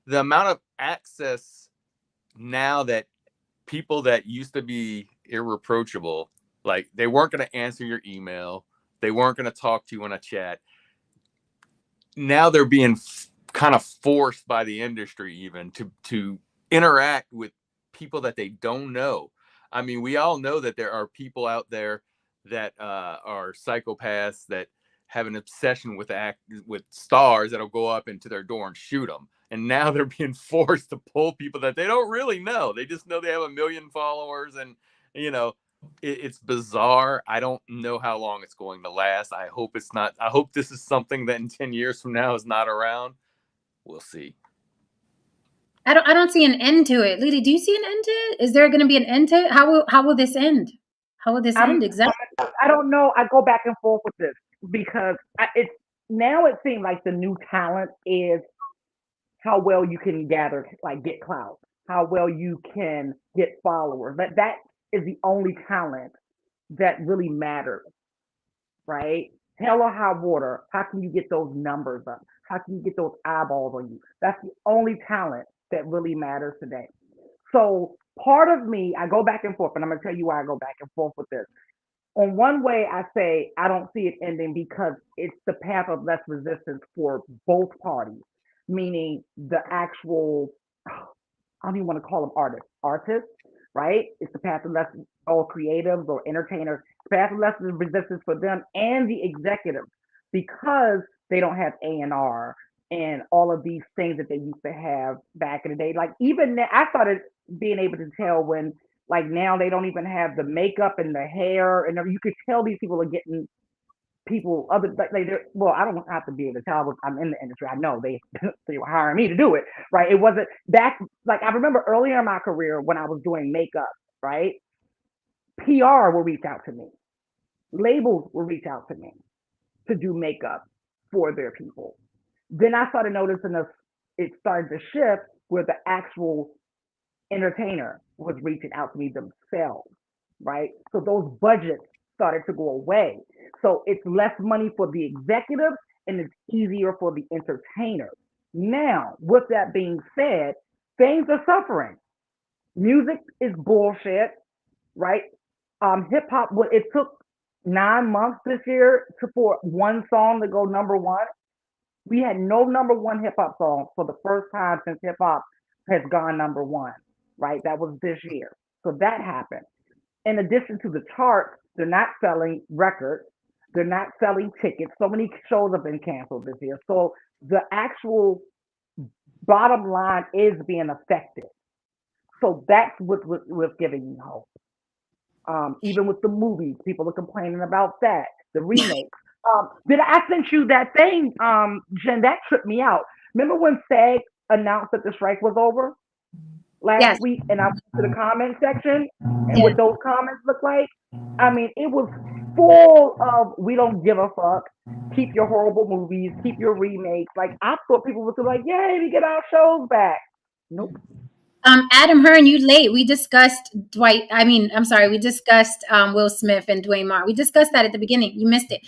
The amount of access now that people that used to be irreproachable, like they weren't going to answer your email, they weren't going to talk to you in a chat. Now they're being kind of forced by the industry even to interact with people that they don't know. I mean, we all know that there are people out there that are psychopaths that have an obsession with stars that'll go up into their door and shoot them. And now they're being forced to pull people that they don't really know. They just know they have 1 million followers, and you know it's bizarre. I don't know how long it's going to last. I hope it's not. I hope this is something that in 10 years from now is not around. We'll see. I don't see an end to it. Lily, do you see an end to it? Is there going to be an end to it? How will this end? How will this end I'm exactly? I don't know. I go back and forth with this because it's now it seems like the new talent is how well you can gather, like get clout, how well you can get followers. That is the only talent that really matters, right? Hell or high water, how can you get those numbers up? How can you get those eyeballs on you? That's the only talent that really matters today. So part of me, I go back and forth, and I'm gonna tell you why I go back and forth with this. On one way, I say I don't see it ending because it's the path of less resistance for both parties, meaning the actual, I don't even want to call them artists, right? It's the path of less, or creatives or entertainers, path of less resistance for them and the executives because they don't have A&R and all of these things that they used to have back in the day. Like even now, I started being able to tell when like now they don't even have the makeup and the hair and you could tell these people are getting people other like they're well, I don't have to be able to tell. I'm in the industry. I know they they were hiring me to do it, right? It wasn't back like I remember earlier in my career when I was doing makeup, right? PR will reach out to me, labels will reach out to me to do makeup for their people. Then I started noticing it started to shift where the actual entertainer was reaching out to me themselves, right? So those budgets started to go away. So it's less money for the executives and it's easier for the entertainers. Now, with that being said, things are suffering. Music is bullshit, right? Hip hop, it took 9 months this year for one song to go number one. We had no number one hip hop song for the first time since hip hop has gone number one, right? That was this year. So that happened. In addition to the charts, they're not selling records, they're not selling tickets. So many shows have been canceled this year. So the actual bottom line is being affected. So that's what's giving me hope. Even with the movies, people are complaining about that, the remakes. Did I sent you that thing, Jen? That tripped me out. Remember when SAG announced that the strike was over last Yes. week, and I went to the comment section, and Yes. what those comments look like? I mean, it was full of "we don't give a fuck." Keep your horrible movies, keep your remakes. Like I thought people would be like, "Yay, we get our shows back." Nope. Adam Hearn, you late. We discussed Dwight. I mean, I'm sorry. We discussed Will Smith and Dwayne Martin. We discussed that at the beginning. You missed it.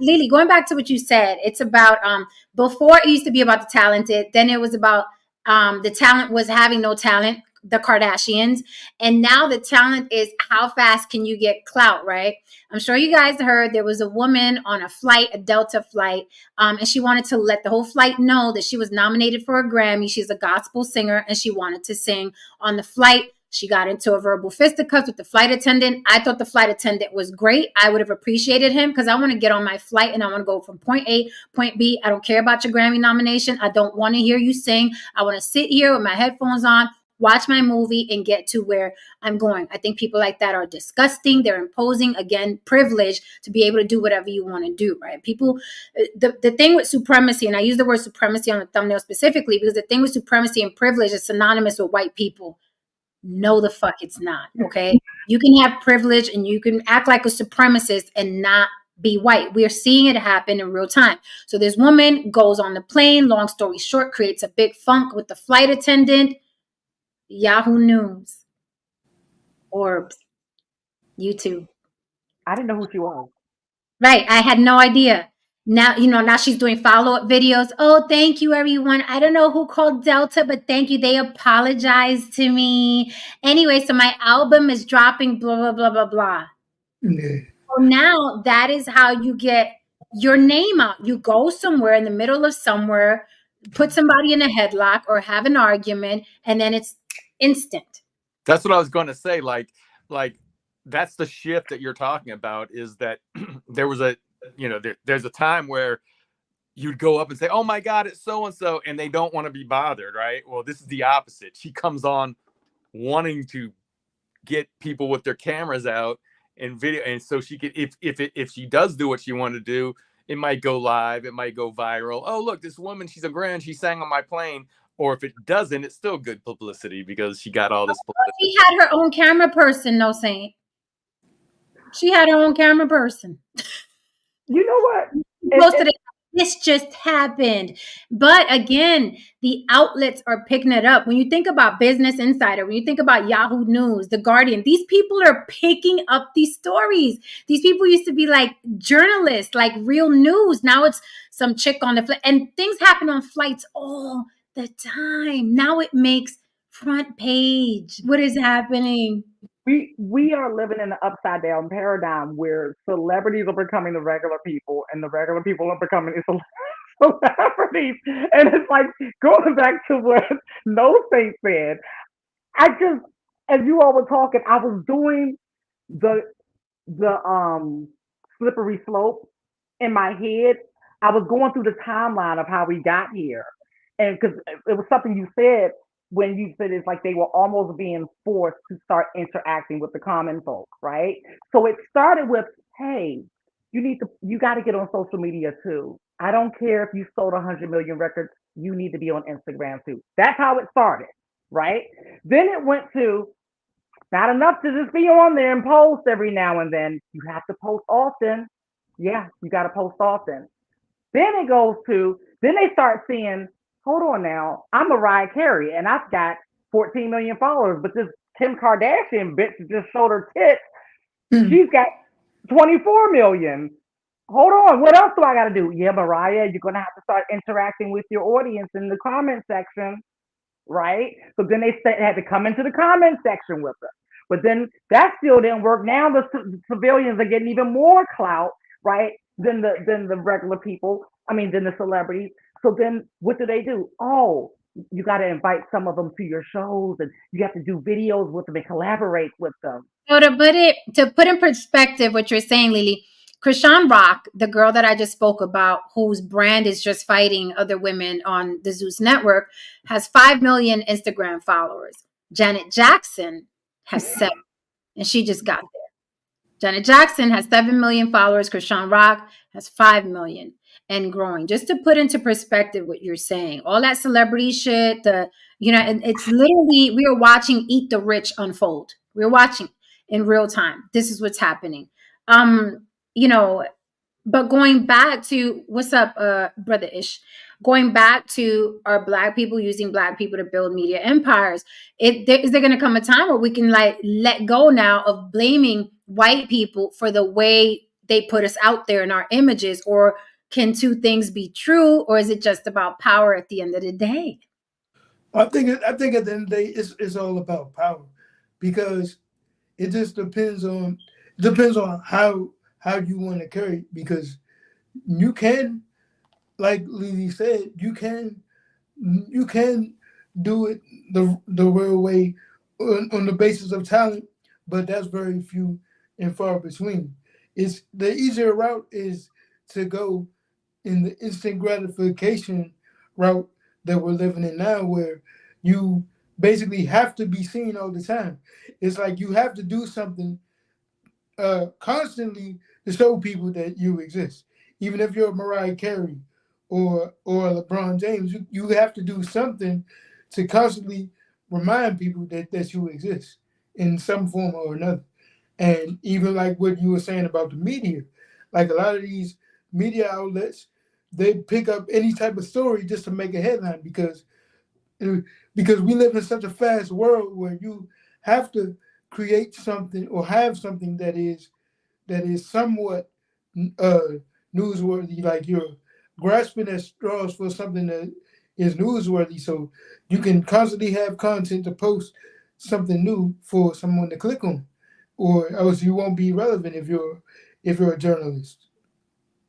Lily, going back to what you said, it's about before it used to be about the talented. Then it was about the talent was having no talent, the Kardashians, and now the talent is how fast can you get clout, right? I'm sure you guys heard there was a woman on a flight, a Delta flight, and she wanted to let the whole flight know that she was nominated for a Grammy. She's a gospel singer, and she wanted to sing on the flight. She got into a verbal fisticuffs with the flight attendant. I thought the flight attendant was great. I would have appreciated him because I want to get on my flight and I want to go from point A, point B. I don't care about your Grammy nomination. I don't want to hear you sing. I want to sit here with my headphones on, watch my movie, and get to where I'm going. I think people like that are disgusting. They're imposing, again, privilege to be able to do whatever you want to do, right? People, the thing with supremacy, and I use the word supremacy on the thumbnail specifically because the thing with supremacy and privilege is synonymous with white people. No, the fuck it's not, okay? You can have privilege and you can act like a supremacist and not be white. We're seeing it happen in real time. So this woman goes on the plane, long story short, creates a big funk with the flight attendant. Yahoo News, Orbs, YouTube. I didn't know who she was. Right. I had no idea. Now, now she's doing follow-up videos. Oh, thank you, everyone. I don't know who called Delta, but thank you. They apologized to me. Anyway, so my album is dropping, blah, blah, blah, blah, blah. Yeah. So now that is how you get your name out. You go somewhere in the middle of somewhere, put somebody in a headlock or have an argument, and then it's instant. That's what I was going to say. Like that's the shift that you're talking about is that there was there's a time where you'd go up and say, oh my God, it's so-and-so. And they don't want to be bothered. Right. Well, this is the opposite. She comes on wanting to get people with their cameras out and video. And so she could, if she does do what she wanted to do, it might go live. It might go viral. Oh, look, this woman, she's a grand. She sang on my plane. or if it doesn't, it's still good publicity because she got all this publicity. She had her own camera person, no Saint. She had her own camera person. You know what? Posted it. This just happened. But again, the outlets are picking it up. When you think about Business Insider, when you think about Yahoo News, The Guardian, these people are picking up these stories. These people used to be like journalists, like real news. Now it's some chick on the flight. And things happen on flights all the time. Now it makes front page. What is happening? We are living in an upside down paradigm where celebrities are becoming the regular people and the regular people are becoming the celebrities. And it's like going back to what No Saint said. I just, as you all were talking, I was doing the the slippery slope in my head. I was going through the timeline of how we got here, and because it was something you said when you said it's like they were almost being forced to start interacting with the common folk, right? So it started with, hey, you got to get on social media too. I don't care if you sold 100 million records, you need to be on Instagram too. That's how it started, right? Then it went to not enough to just be on there and post every now and then. You have to post often. Yeah, you got to post often. Then it goes to, then they start seeing, hold on now, I'm Mariah Carey and I've got 14 million followers, but this Kim Kardashian bitch just showed her tits. She's got 24 million. Hold on, what else do I got to do? Yeah, Mariah, you're going to have to start interacting with your audience in the comment section, right? So then they had to come into the comment section with her. But then that still didn't work. Now the civilians are getting even more clout, right, than the regular people. I mean, than the celebrities. So then what do? Oh, you got to invite some of them to your shows, and you have to do videos with them and collaborate with them. So to put in perspective what you're saying, Lily, Krishan Rock, the girl that I just spoke about, whose brand is just fighting other women on the Zeus network, has 5 million Instagram followers. Janet Jackson has 7, and she just got there. Janet Jackson has 7 million followers. Krishan Rock has 5 million and growing. Just to put into perspective what you're saying, all that celebrity shit, and it's literally, we are watching Eat the Rich unfold. We're watching in real time. This is what's happening. You know, but going back to what's up, brother Ish, going back to our Black people using Black people to build media empires, is there going to come a time where we can like let go now of blaming white people for the way they put us out there in our images? Or can two things be true, or is it just about power at the end of the day? I think at the end of the day, it's all about power, because it just depends on how you want to carry it. Because you can, like Lily said, you can do it the real way on the basis of talent, but that's very few and far between. It's the easier route is to go in the instant gratification route that we're living in now, where you basically have to be seen all the time. It's like you have to do something constantly to show people that you exist. Even if you're Mariah Carey or LeBron James, you have to do something to constantly remind people that you exist in some form or another. And even like what you were saying about the media, like a lot of these media outlets, they pick up any type of story just to make a headline, because we live in such a fast world where you have to create something or have something that is somewhat uh, newsworthy. Like you're grasping at straws for something that is newsworthy, so you can constantly have content to post something new for someone to click on, or else you won't be relevant if you're a journalist.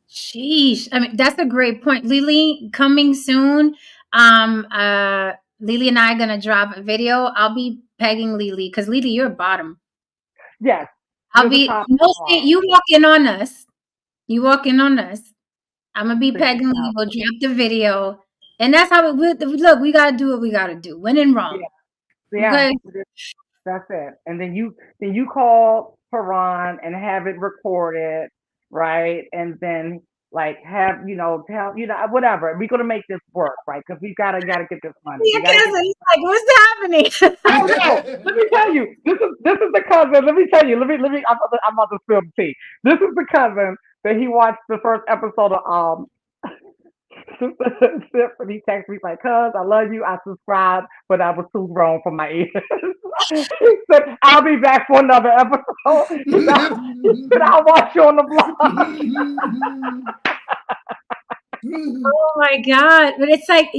Sheesh. I mean, that's a great point. Lily, coming soon. Lily and I are gonna drop a video. I'll be pegging Lily because Lily, you're bottom. Yes, I'll there's a be top. you walking on us. You walking on us. I'm gonna be pegging Lily. We'll drop the video, and that's how it look. We gotta do what we gotta do. When in Rome. Yeah, Okay. that's it. And then you call Haran and have it recorded, right? And then like have tell whatever. We're gonna make this work, right? Because we gotta get this money. Your We gotta get. cousin, he's like, what's happening? I don't know. Let me tell you. This is the cousin. Let me tell you. Let me. I'm about to spill the tea. This is the cousin that he watched the first episode of Sip, and he texted me like, "Cuz, I love you. I subscribed, but I was too grown for my ears." He said, "I'll be back for another episode." He said, "I'll watch you on the blog." Oh my God. But it's like,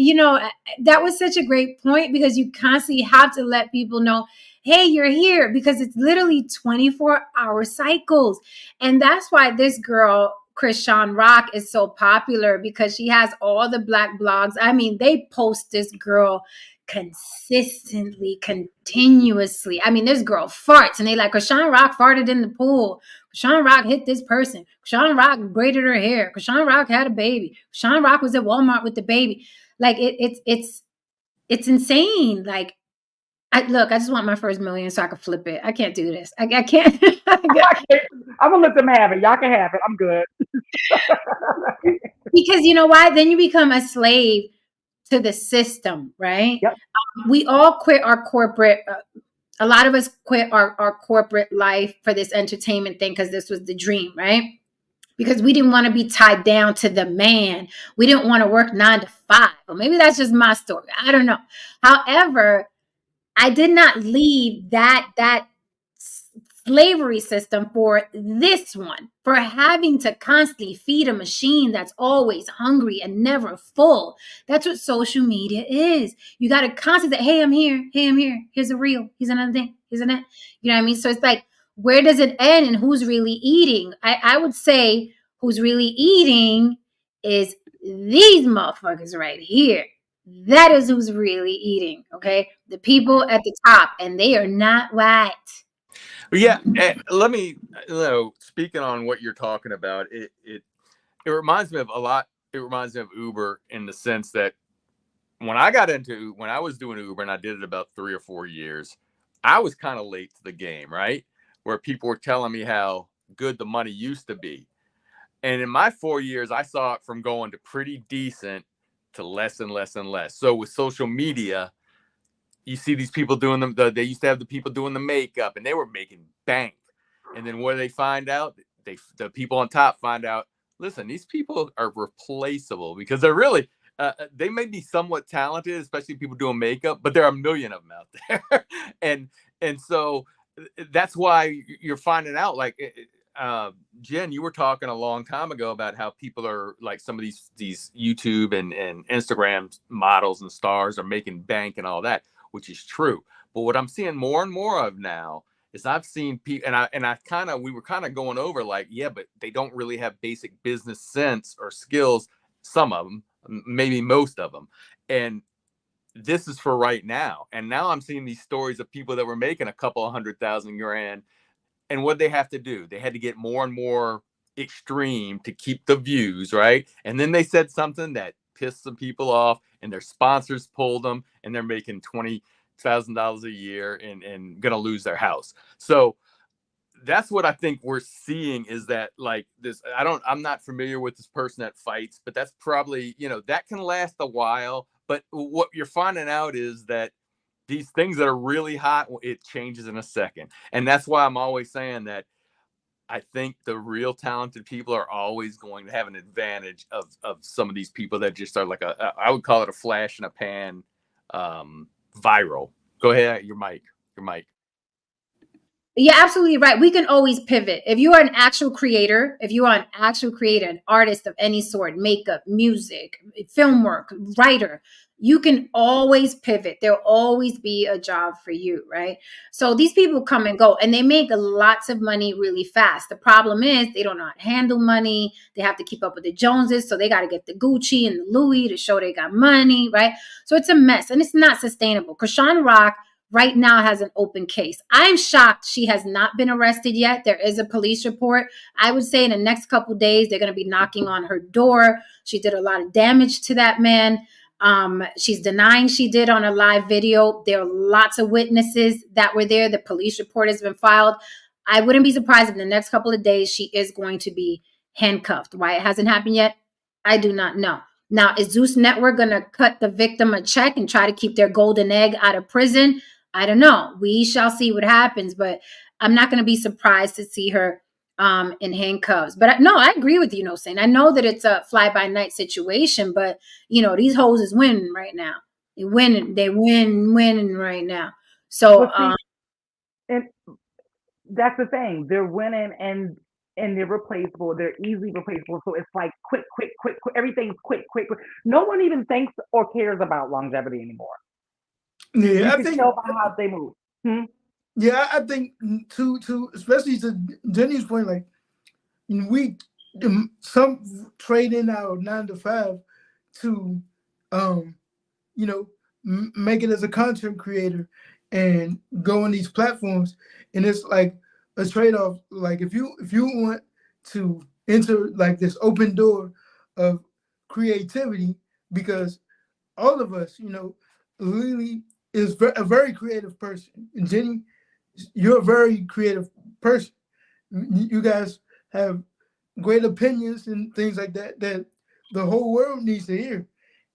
that was such a great point because you constantly have to let people know, hey, you're here, because it's literally 24-hour cycles. And that's why this girl, Krishan Rock, is so popular, because she has all the Black blogs. I mean, they post this girl consistently, continuously. I mean, this girl farts and they like, Krishan Rock farted in the pool. Krishan Rock hit this person. Krishan Rock braided her hair. Krishan Rock had a baby. Krishan Rock was at Walmart with the baby. Like it's insane. Like, I just want my first million so I can flip it. I can't do this. I can't. I'm gonna let them have it. Y'all can have it. I'm good. Because you know why? Then you become a slave to the system, right? Yep. We all quit our corporate. A lot of us quit our corporate life for this entertainment thing because this was the dream, right? Because we didn't want to be tied down to the man. We didn't want to work 9 to 5. Or maybe that's just my story. I don't know. However, I did not leave that slavery system for this one, for having to constantly feed a machine that's always hungry and never full. That's what social media is. You got to constantly say, hey, I'm here. Hey, I'm here. Here's a reel. Here's another thing. Here's a net. You know what I mean? So it's like, where does it end and who's really eating? I would say who's really eating is these motherfuckers right here. That is who's really eating. Okay. The people at the top, and they are not white. Yeah, let me, speaking on what you're talking about, it reminds me of a lot. It reminds me of Uber in the sense that when I was doing Uber, and I did it about 3 or 4 years, I was kind of late to the game, right? Where people were telling me how good the money used to be. And in my 4 years, I saw it from going to pretty decent to less and less and less. So with social media, you see these people doing them. They used to have the people doing the makeup, and they were making bank. And then what do they find out? The people on top find out, listen, these people are replaceable because they're really, they may be somewhat talented, especially people doing makeup, but there are a million of them out there. and so that's why you're finding out, like, Jen, you were talking a long time ago about how people are like some of these YouTube and Instagram models and stars are making bank and all that, which is true. But what I'm seeing more and more of now is I've seen people, and we were kind of going over like, yeah, but they don't really have basic business sense or skills. Some of them, maybe most of them. And this is for right now. And now I'm seeing these stories of people that were making a couple of $100,000 and what they have to do. They had to get more and more extreme to keep the views, right? And then they said something that pissed some people off, and their sponsors pulled them, and they're making $20,000 a year and gonna lose their house. So that's what I think we're seeing, is that like this. I'm not familiar with this person that fights, but that's probably, that can last a while. But what you're finding out is that these things that are really hot, it changes in a second. And that's why I'm always saying that I think the real talented people are always going to have an advantage of some of these people that just are like I would call it a flash in a pan, viral. Go ahead, your mic. You're absolutely right. We can always pivot. If you are an actual creator, an artist of any sort, makeup, music, film work, writer, you can always pivot. There'll always be a job for you, right? So these people come and go, and they make lots of money really fast. The problem is they don't know how to handle money. They have to keep up with the Joneses. So they got to get the Gucci and the Louis to show they got money, right? So it's a mess, and it's not sustainable. Krishan Rock right now has an open case. I'm shocked she has not been arrested yet. There is a police report. I would say in the next couple of days, they're going to be knocking on her door. She did a lot of damage to that man. She's denying she did on a live video. There are lots of witnesses that were there. The police report has been filed. I wouldn't be surprised if in the next couple of days she is going to be handcuffed. Why it hasn't happened yet, I do not know. Now, is Zeus Network going to cut the victim a check and try to keep their golden egg out of prison? I don't know. We shall see what happens, but I'm not going to be surprised to see her in handcuffs. But no, I agree with you, No Saying. I know that it's a fly by night situation, but these hoes is winning right now. They winning right now. So, and that's the thing. They're winning and they're replaceable. They're easily replaceable. So it's like quick, quick, quick, quick. Everything's quick, quick, quick. No one even thinks or cares about longevity anymore. Yeah, you can tell by how they move. Yeah, I think to especially to Jenny's point, like we some trade in our 9 to 5 to make it as a content creator and go on these platforms, and it's like a trade-off. Like if you want to enter like this open door of creativity, because all of us, Lily is a very creative person, and Jenny, you're a very creative person. You guys have great opinions and things like that that the whole world needs to hear.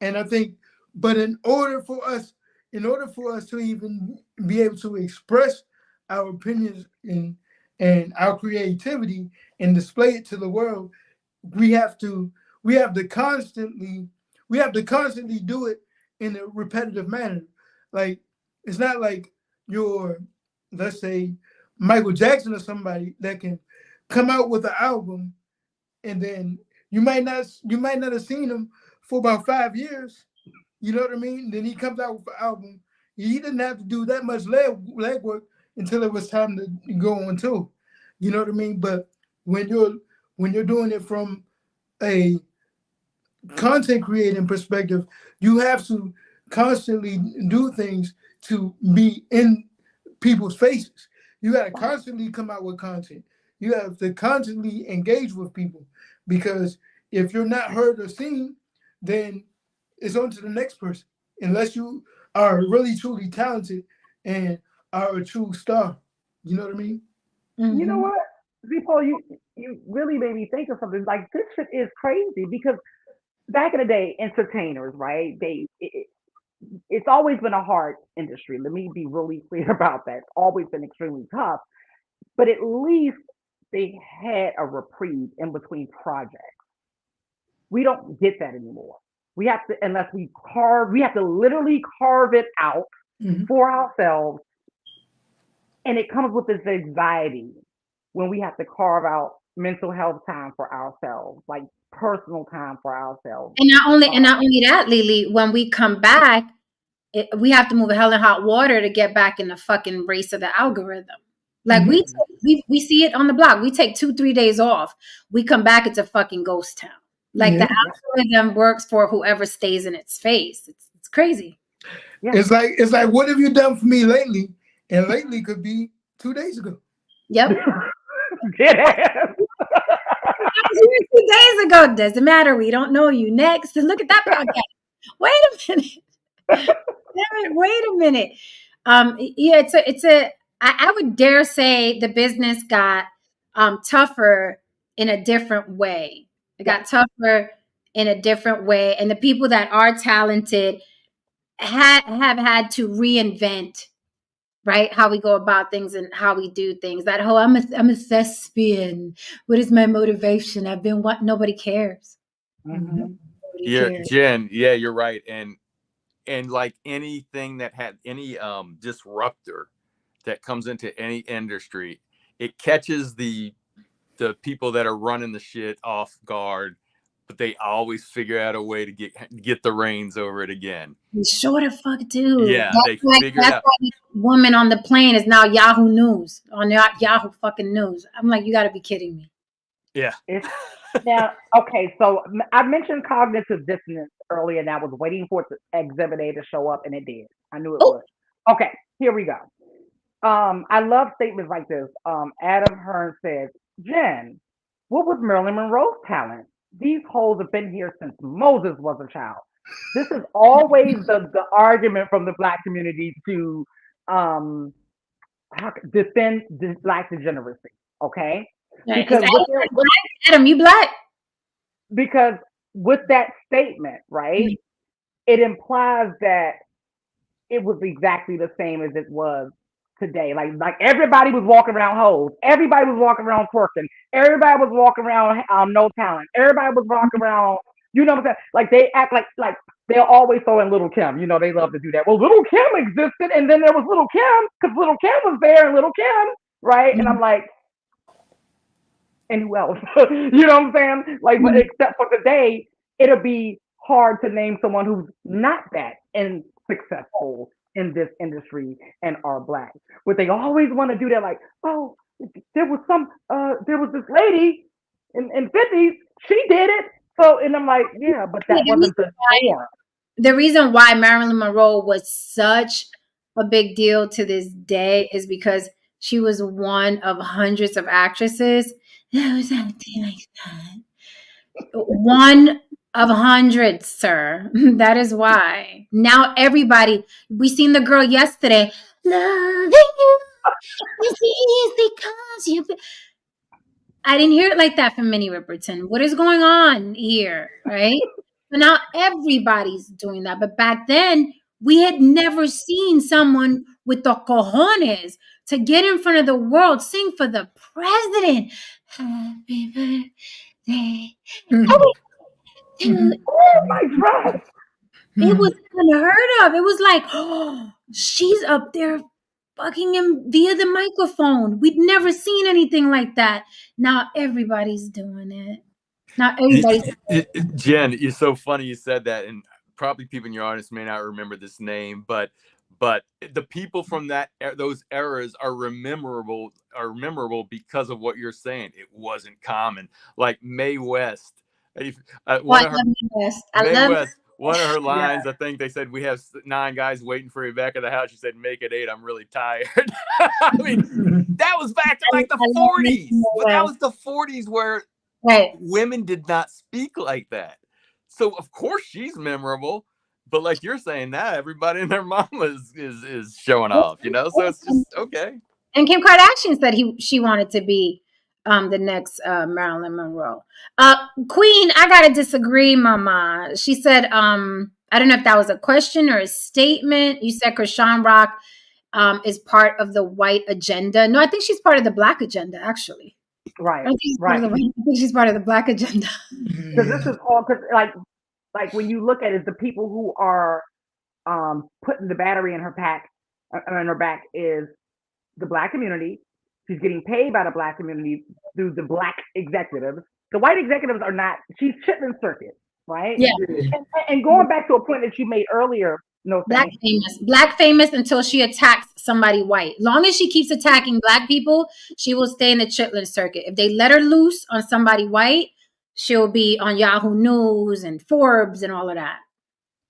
And I think, but in order for us to even be able to express our opinions and our creativity and display it to the world, we have to constantly do it in a repetitive manner. Like it's not like you're, let's say, Michael Jackson or somebody that can come out with an album, and then you might not have seen him for about 5 years. You know what I mean? Then he comes out with an album. He didn't have to do that much leg work until it was time to go on tour. You know what I mean? But when you're doing it from a content creating perspective, you have to constantly do things to be in people's faces. You got to constantly come out with content. You have to constantly engage with people, because if you're not heard or seen, then it's on to the next person. Unless you are really truly talented and are a true star. You know what I mean? You know what, Zipo, you really made me think of something. Like this shit is crazy because back in the day, entertainers, right? It's always been a hard industry. Let me be really clear about that. It's always been extremely tough, but at least they had a reprieve in between projects. We don't get that anymore. We have to, unless we have to literally carve it out for ourselves. And it comes with this anxiety when we have to carve out mental health time for ourselves, like personal time for ourselves. And not only that, Lily, when we come back, we have to move hell in hot water to get back in the fucking race of the algorithm. Like we see it on the block. We take 2-3 days off. We come back, it's a fucking ghost town. Like the algorithm works for whoever stays in its face. It's crazy. Yeah. It's like what have you done for me lately? And lately could be 2 days ago. Yep. Get it. 2 days ago. Doesn't matter. We don't know you. Next. Look at that podcast. Wait a minute. Wait a minute. Yeah, I would dare say the business got tougher in a different way. It got tougher in a different way. And the people that are talented have had to reinvent, right, how we go about things and how we do things. That whole I'm a thespian. What is my motivation? I've been what nobody cares. Mm-hmm. Jen, yeah, you're right. And like anything that had any disruptor that comes into any industry, it catches the people that are running the shit off guard, but they always figure out a way to get the reins over it again. You sure the fuck do. Yeah, they figure it out. Why the woman on the plane is now Yahoo News, on Yahoo fucking News. I'm like, you got to be kidding me. Yeah. Now, okay, so I mentioned cognitive dissonance earlier, and I was waiting for Exhibit A to show up, and it did. I knew it would. Okay, here we go. I love statements like this. Adam Hearn says, Jen, what was Marilyn Monroe's talent? These hoes have been here since Moses was a child. This is always the argument from the Black community to defend Black degeneracy. Okay, Right. because Adam, you black? Because with that statement, right, it implies that it was exactly the same as it was today. Like everybody was walking around hoes. Everybody was walking around twerking. Everybody was walking around no talent. Everybody was walking around. You know what I'm saying? Like they act like they'll always throw in Little Kim. You know they love to do that. Well, Little Kim existed, and then there was Little Kim because Little Kim was there, and Little Kim, right? And I'm like, and who else? You know what I'm saying? Like, but except for today, it'll be hard to name someone who's not that and successful in this industry and are black. But they always want to do that, like, oh, there was this lady in 50s, she did it. So, and I'm like, yeah, but that wasn't the norm. The reason why Marilyn Monroe was such a big deal to this day is because she was one of hundreds of actresses that was acting like that. One of hundreds, sir. That is why. Now everybody, we seen the girl yesterday. Loving you is easy because you. I didn't hear it like that from Minnie Riperton. What is going on here, right? So now everybody's doing that. But back then, we had never seen someone with the cojones to get in front of the world, sing for the president. Happy birthday. Oh my God. It was unheard of. It was like, oh, she's up there fucking him via the microphone. We'd never seen anything like that. Now everybody's doing it. Now everybody's Jen, it's so funny you said that, and probably people in your audience may not remember this name, but the people from those eras are memorable because of what you're saying. It wasn't common. Like Mae West, one of her Mae West. One of her lines, I think they said, "We have 9 guys waiting for you back at the house." She said, "Make it 8. I'm really tired." I mean, that was back to like the 40s. But that was the 40s where women did not speak like that. So of course she's memorable. But like you're saying, now everybody and their mama is showing off, you know? So it's just okay. And Kim Kardashian said she wanted to be the next Marilyn Monroe. Queen, I gotta disagree, Mama. She said, I don't know if that was a question or a statement. You said Krishan Rock is part of the white agenda. No, I think she's part of the black agenda, actually. Right. I think she's part of the black agenda. Because this is all because like when you look at it, the people who are putting the battery in her back is the black community. She's getting paid by the black community through the black executives. The white executives are not. She's chitlin circuit, right? Yeah. And going back to a point that you made earlier, no, black famous until she attacks somebody white. Long as she keeps attacking black people, she will stay in the chitlin circuit. If they let her loose on somebody white, she'll be on Yahoo News and Forbes and all of that.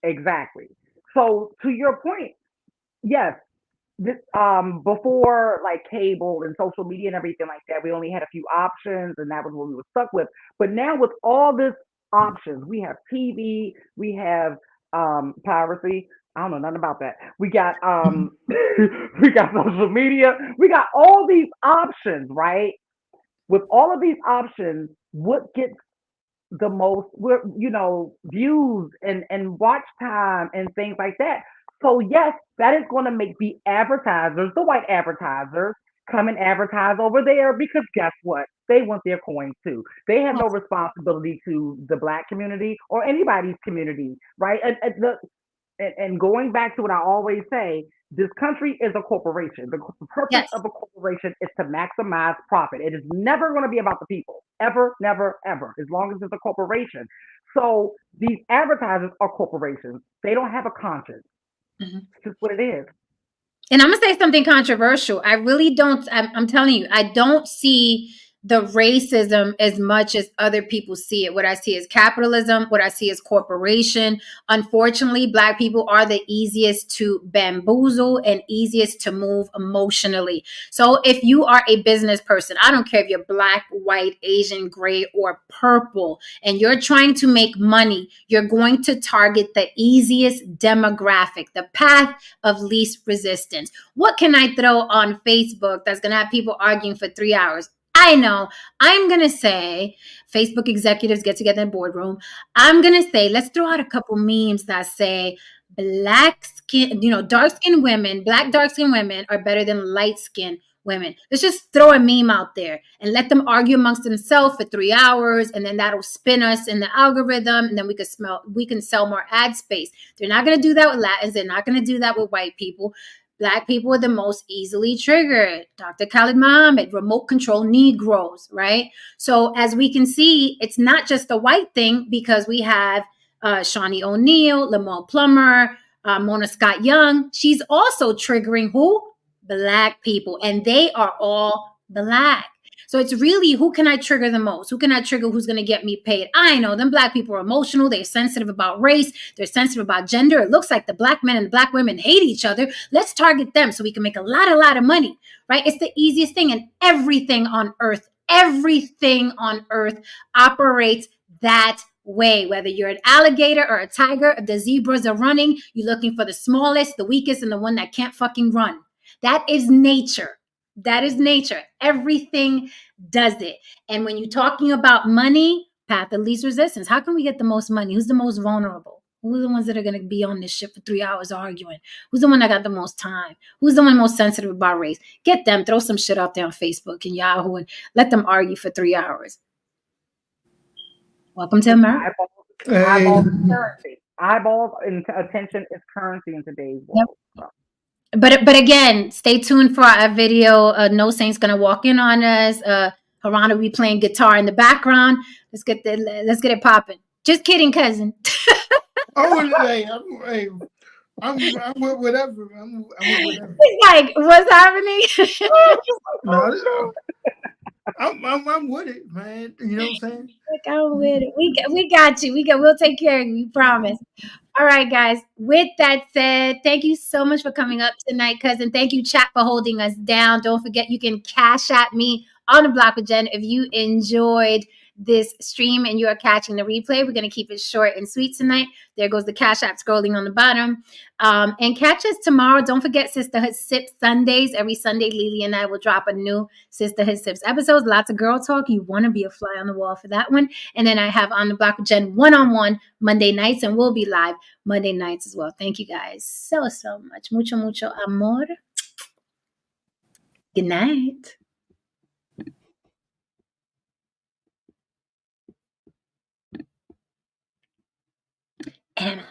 Exactly. So to your point, yes, this before like cable and social media and everything like that, we only had a few options and that was what we were stuck with. But now with all this options, we have TV, we have piracy. I don't know nothing about that. We got we got social media, we got all these options, right? With all of these options, what gets the most, views and watch time and things like that. So yes, that is going to make the advertisers, the white advertisers, come and advertise over there because guess what? They want their coins too. They have no responsibility to the black community or anybody's community, right? And going back to what I always say, this country is a corporation. The purpose of a corporation is to maximize profit. It is never going to be about the people. Ever, never, ever. As long as it's a corporation. So these advertisers are corporations. They don't have a conscience. It's just what it is. And I'm going to say something controversial. I really don't. I'm telling you, I don't see the racism as much as other people see it. What I see is capitalism. What I see is corporation. Unfortunately, black people are the easiest to bamboozle and easiest to move emotionally. So if you are a business person, I don't care if you're black, white, Asian, gray, or purple, and you're trying to make money, you're going to target the easiest demographic, the path of least resistance. What can I throw on Facebook that's going to have people arguing for 3 hours? I know. I'm going to say Facebook executives get together in the boardroom. I'm going to say, let's throw out a couple memes that say black skin, dark skinned women, black dark skinned women are better than light skinned women. Let's just throw a meme out there and let them argue amongst themselves for 3 hours. And then that'll spin us in the algorithm. And then we can sell more ad space. They're not going to do that with Latins. They're not going to do that with white people. Black people are the most easily triggered. Dr. Khalid Muhammad, remote control Negroes, right? So as we can see, it's not just a white thing because we have Shawnee O'Neal, Lamar Plummer, Mona Scott Young. She's also triggering who? Black people. And they are all Black. So it's really, who can I trigger the most? Who can I trigger? Who's going to get me paid? I know them Black people are emotional. They're sensitive about race. They're sensitive about gender. It looks like the Black men and the Black women hate each other. Let's target them so we can make a lot of money, right? It's the easiest thing. And everything on earth operates that way. Whether you're an alligator or a tiger, if the zebras are running, you're looking for the smallest, the weakest, and the one that can't fucking run. That is nature. That is nature. Everything does it. And when you're talking about money, path of least resistance, how can we get the most money? Who's the most vulnerable? Who are the ones that are going to be on this shit for 3 hours arguing? Who's the one that got the most time? Who's the one most sensitive about race? Get them, throw some shit out there on Facebook and Yahoo and let them argue for 3 hours. Welcome to America. Eyeballs is currency. Eyeballs and attention is currency in today's world. Yep. So. But again, stay tuned for our video. No Saint's gonna walk in on us. Harana will be playing guitar in the background. Let's get it popping. Just kidding, cousin. I'm with whatever. I'm with whatever. It's like, what's happening? No, I'm with it, man. You know what I'm saying? I'm with it. We got you. We'll take care of you. We promise. All right, guys. With that said, thank you so much for coming up tonight, cousin. Thank you, chat, for holding us down. Don't forget, you can cash at me on the block with Jen if you enjoyed this stream and you are catching the replay. We're going to keep it short and sweet tonight. There goes the cash app scrolling on the bottom. And catch us tomorrow. Don't forget Sisterhood Sips Sundays. Every Sunday, Lily and I will drop a new Sisterhood Sips episodes. Lots of girl talk. You want to be a fly on the wall for that one. And then I have On the Block with Jen one-on-one Monday nights, and we'll be live Monday nights as well. Thank you guys so much. Mucho amor. Good night. And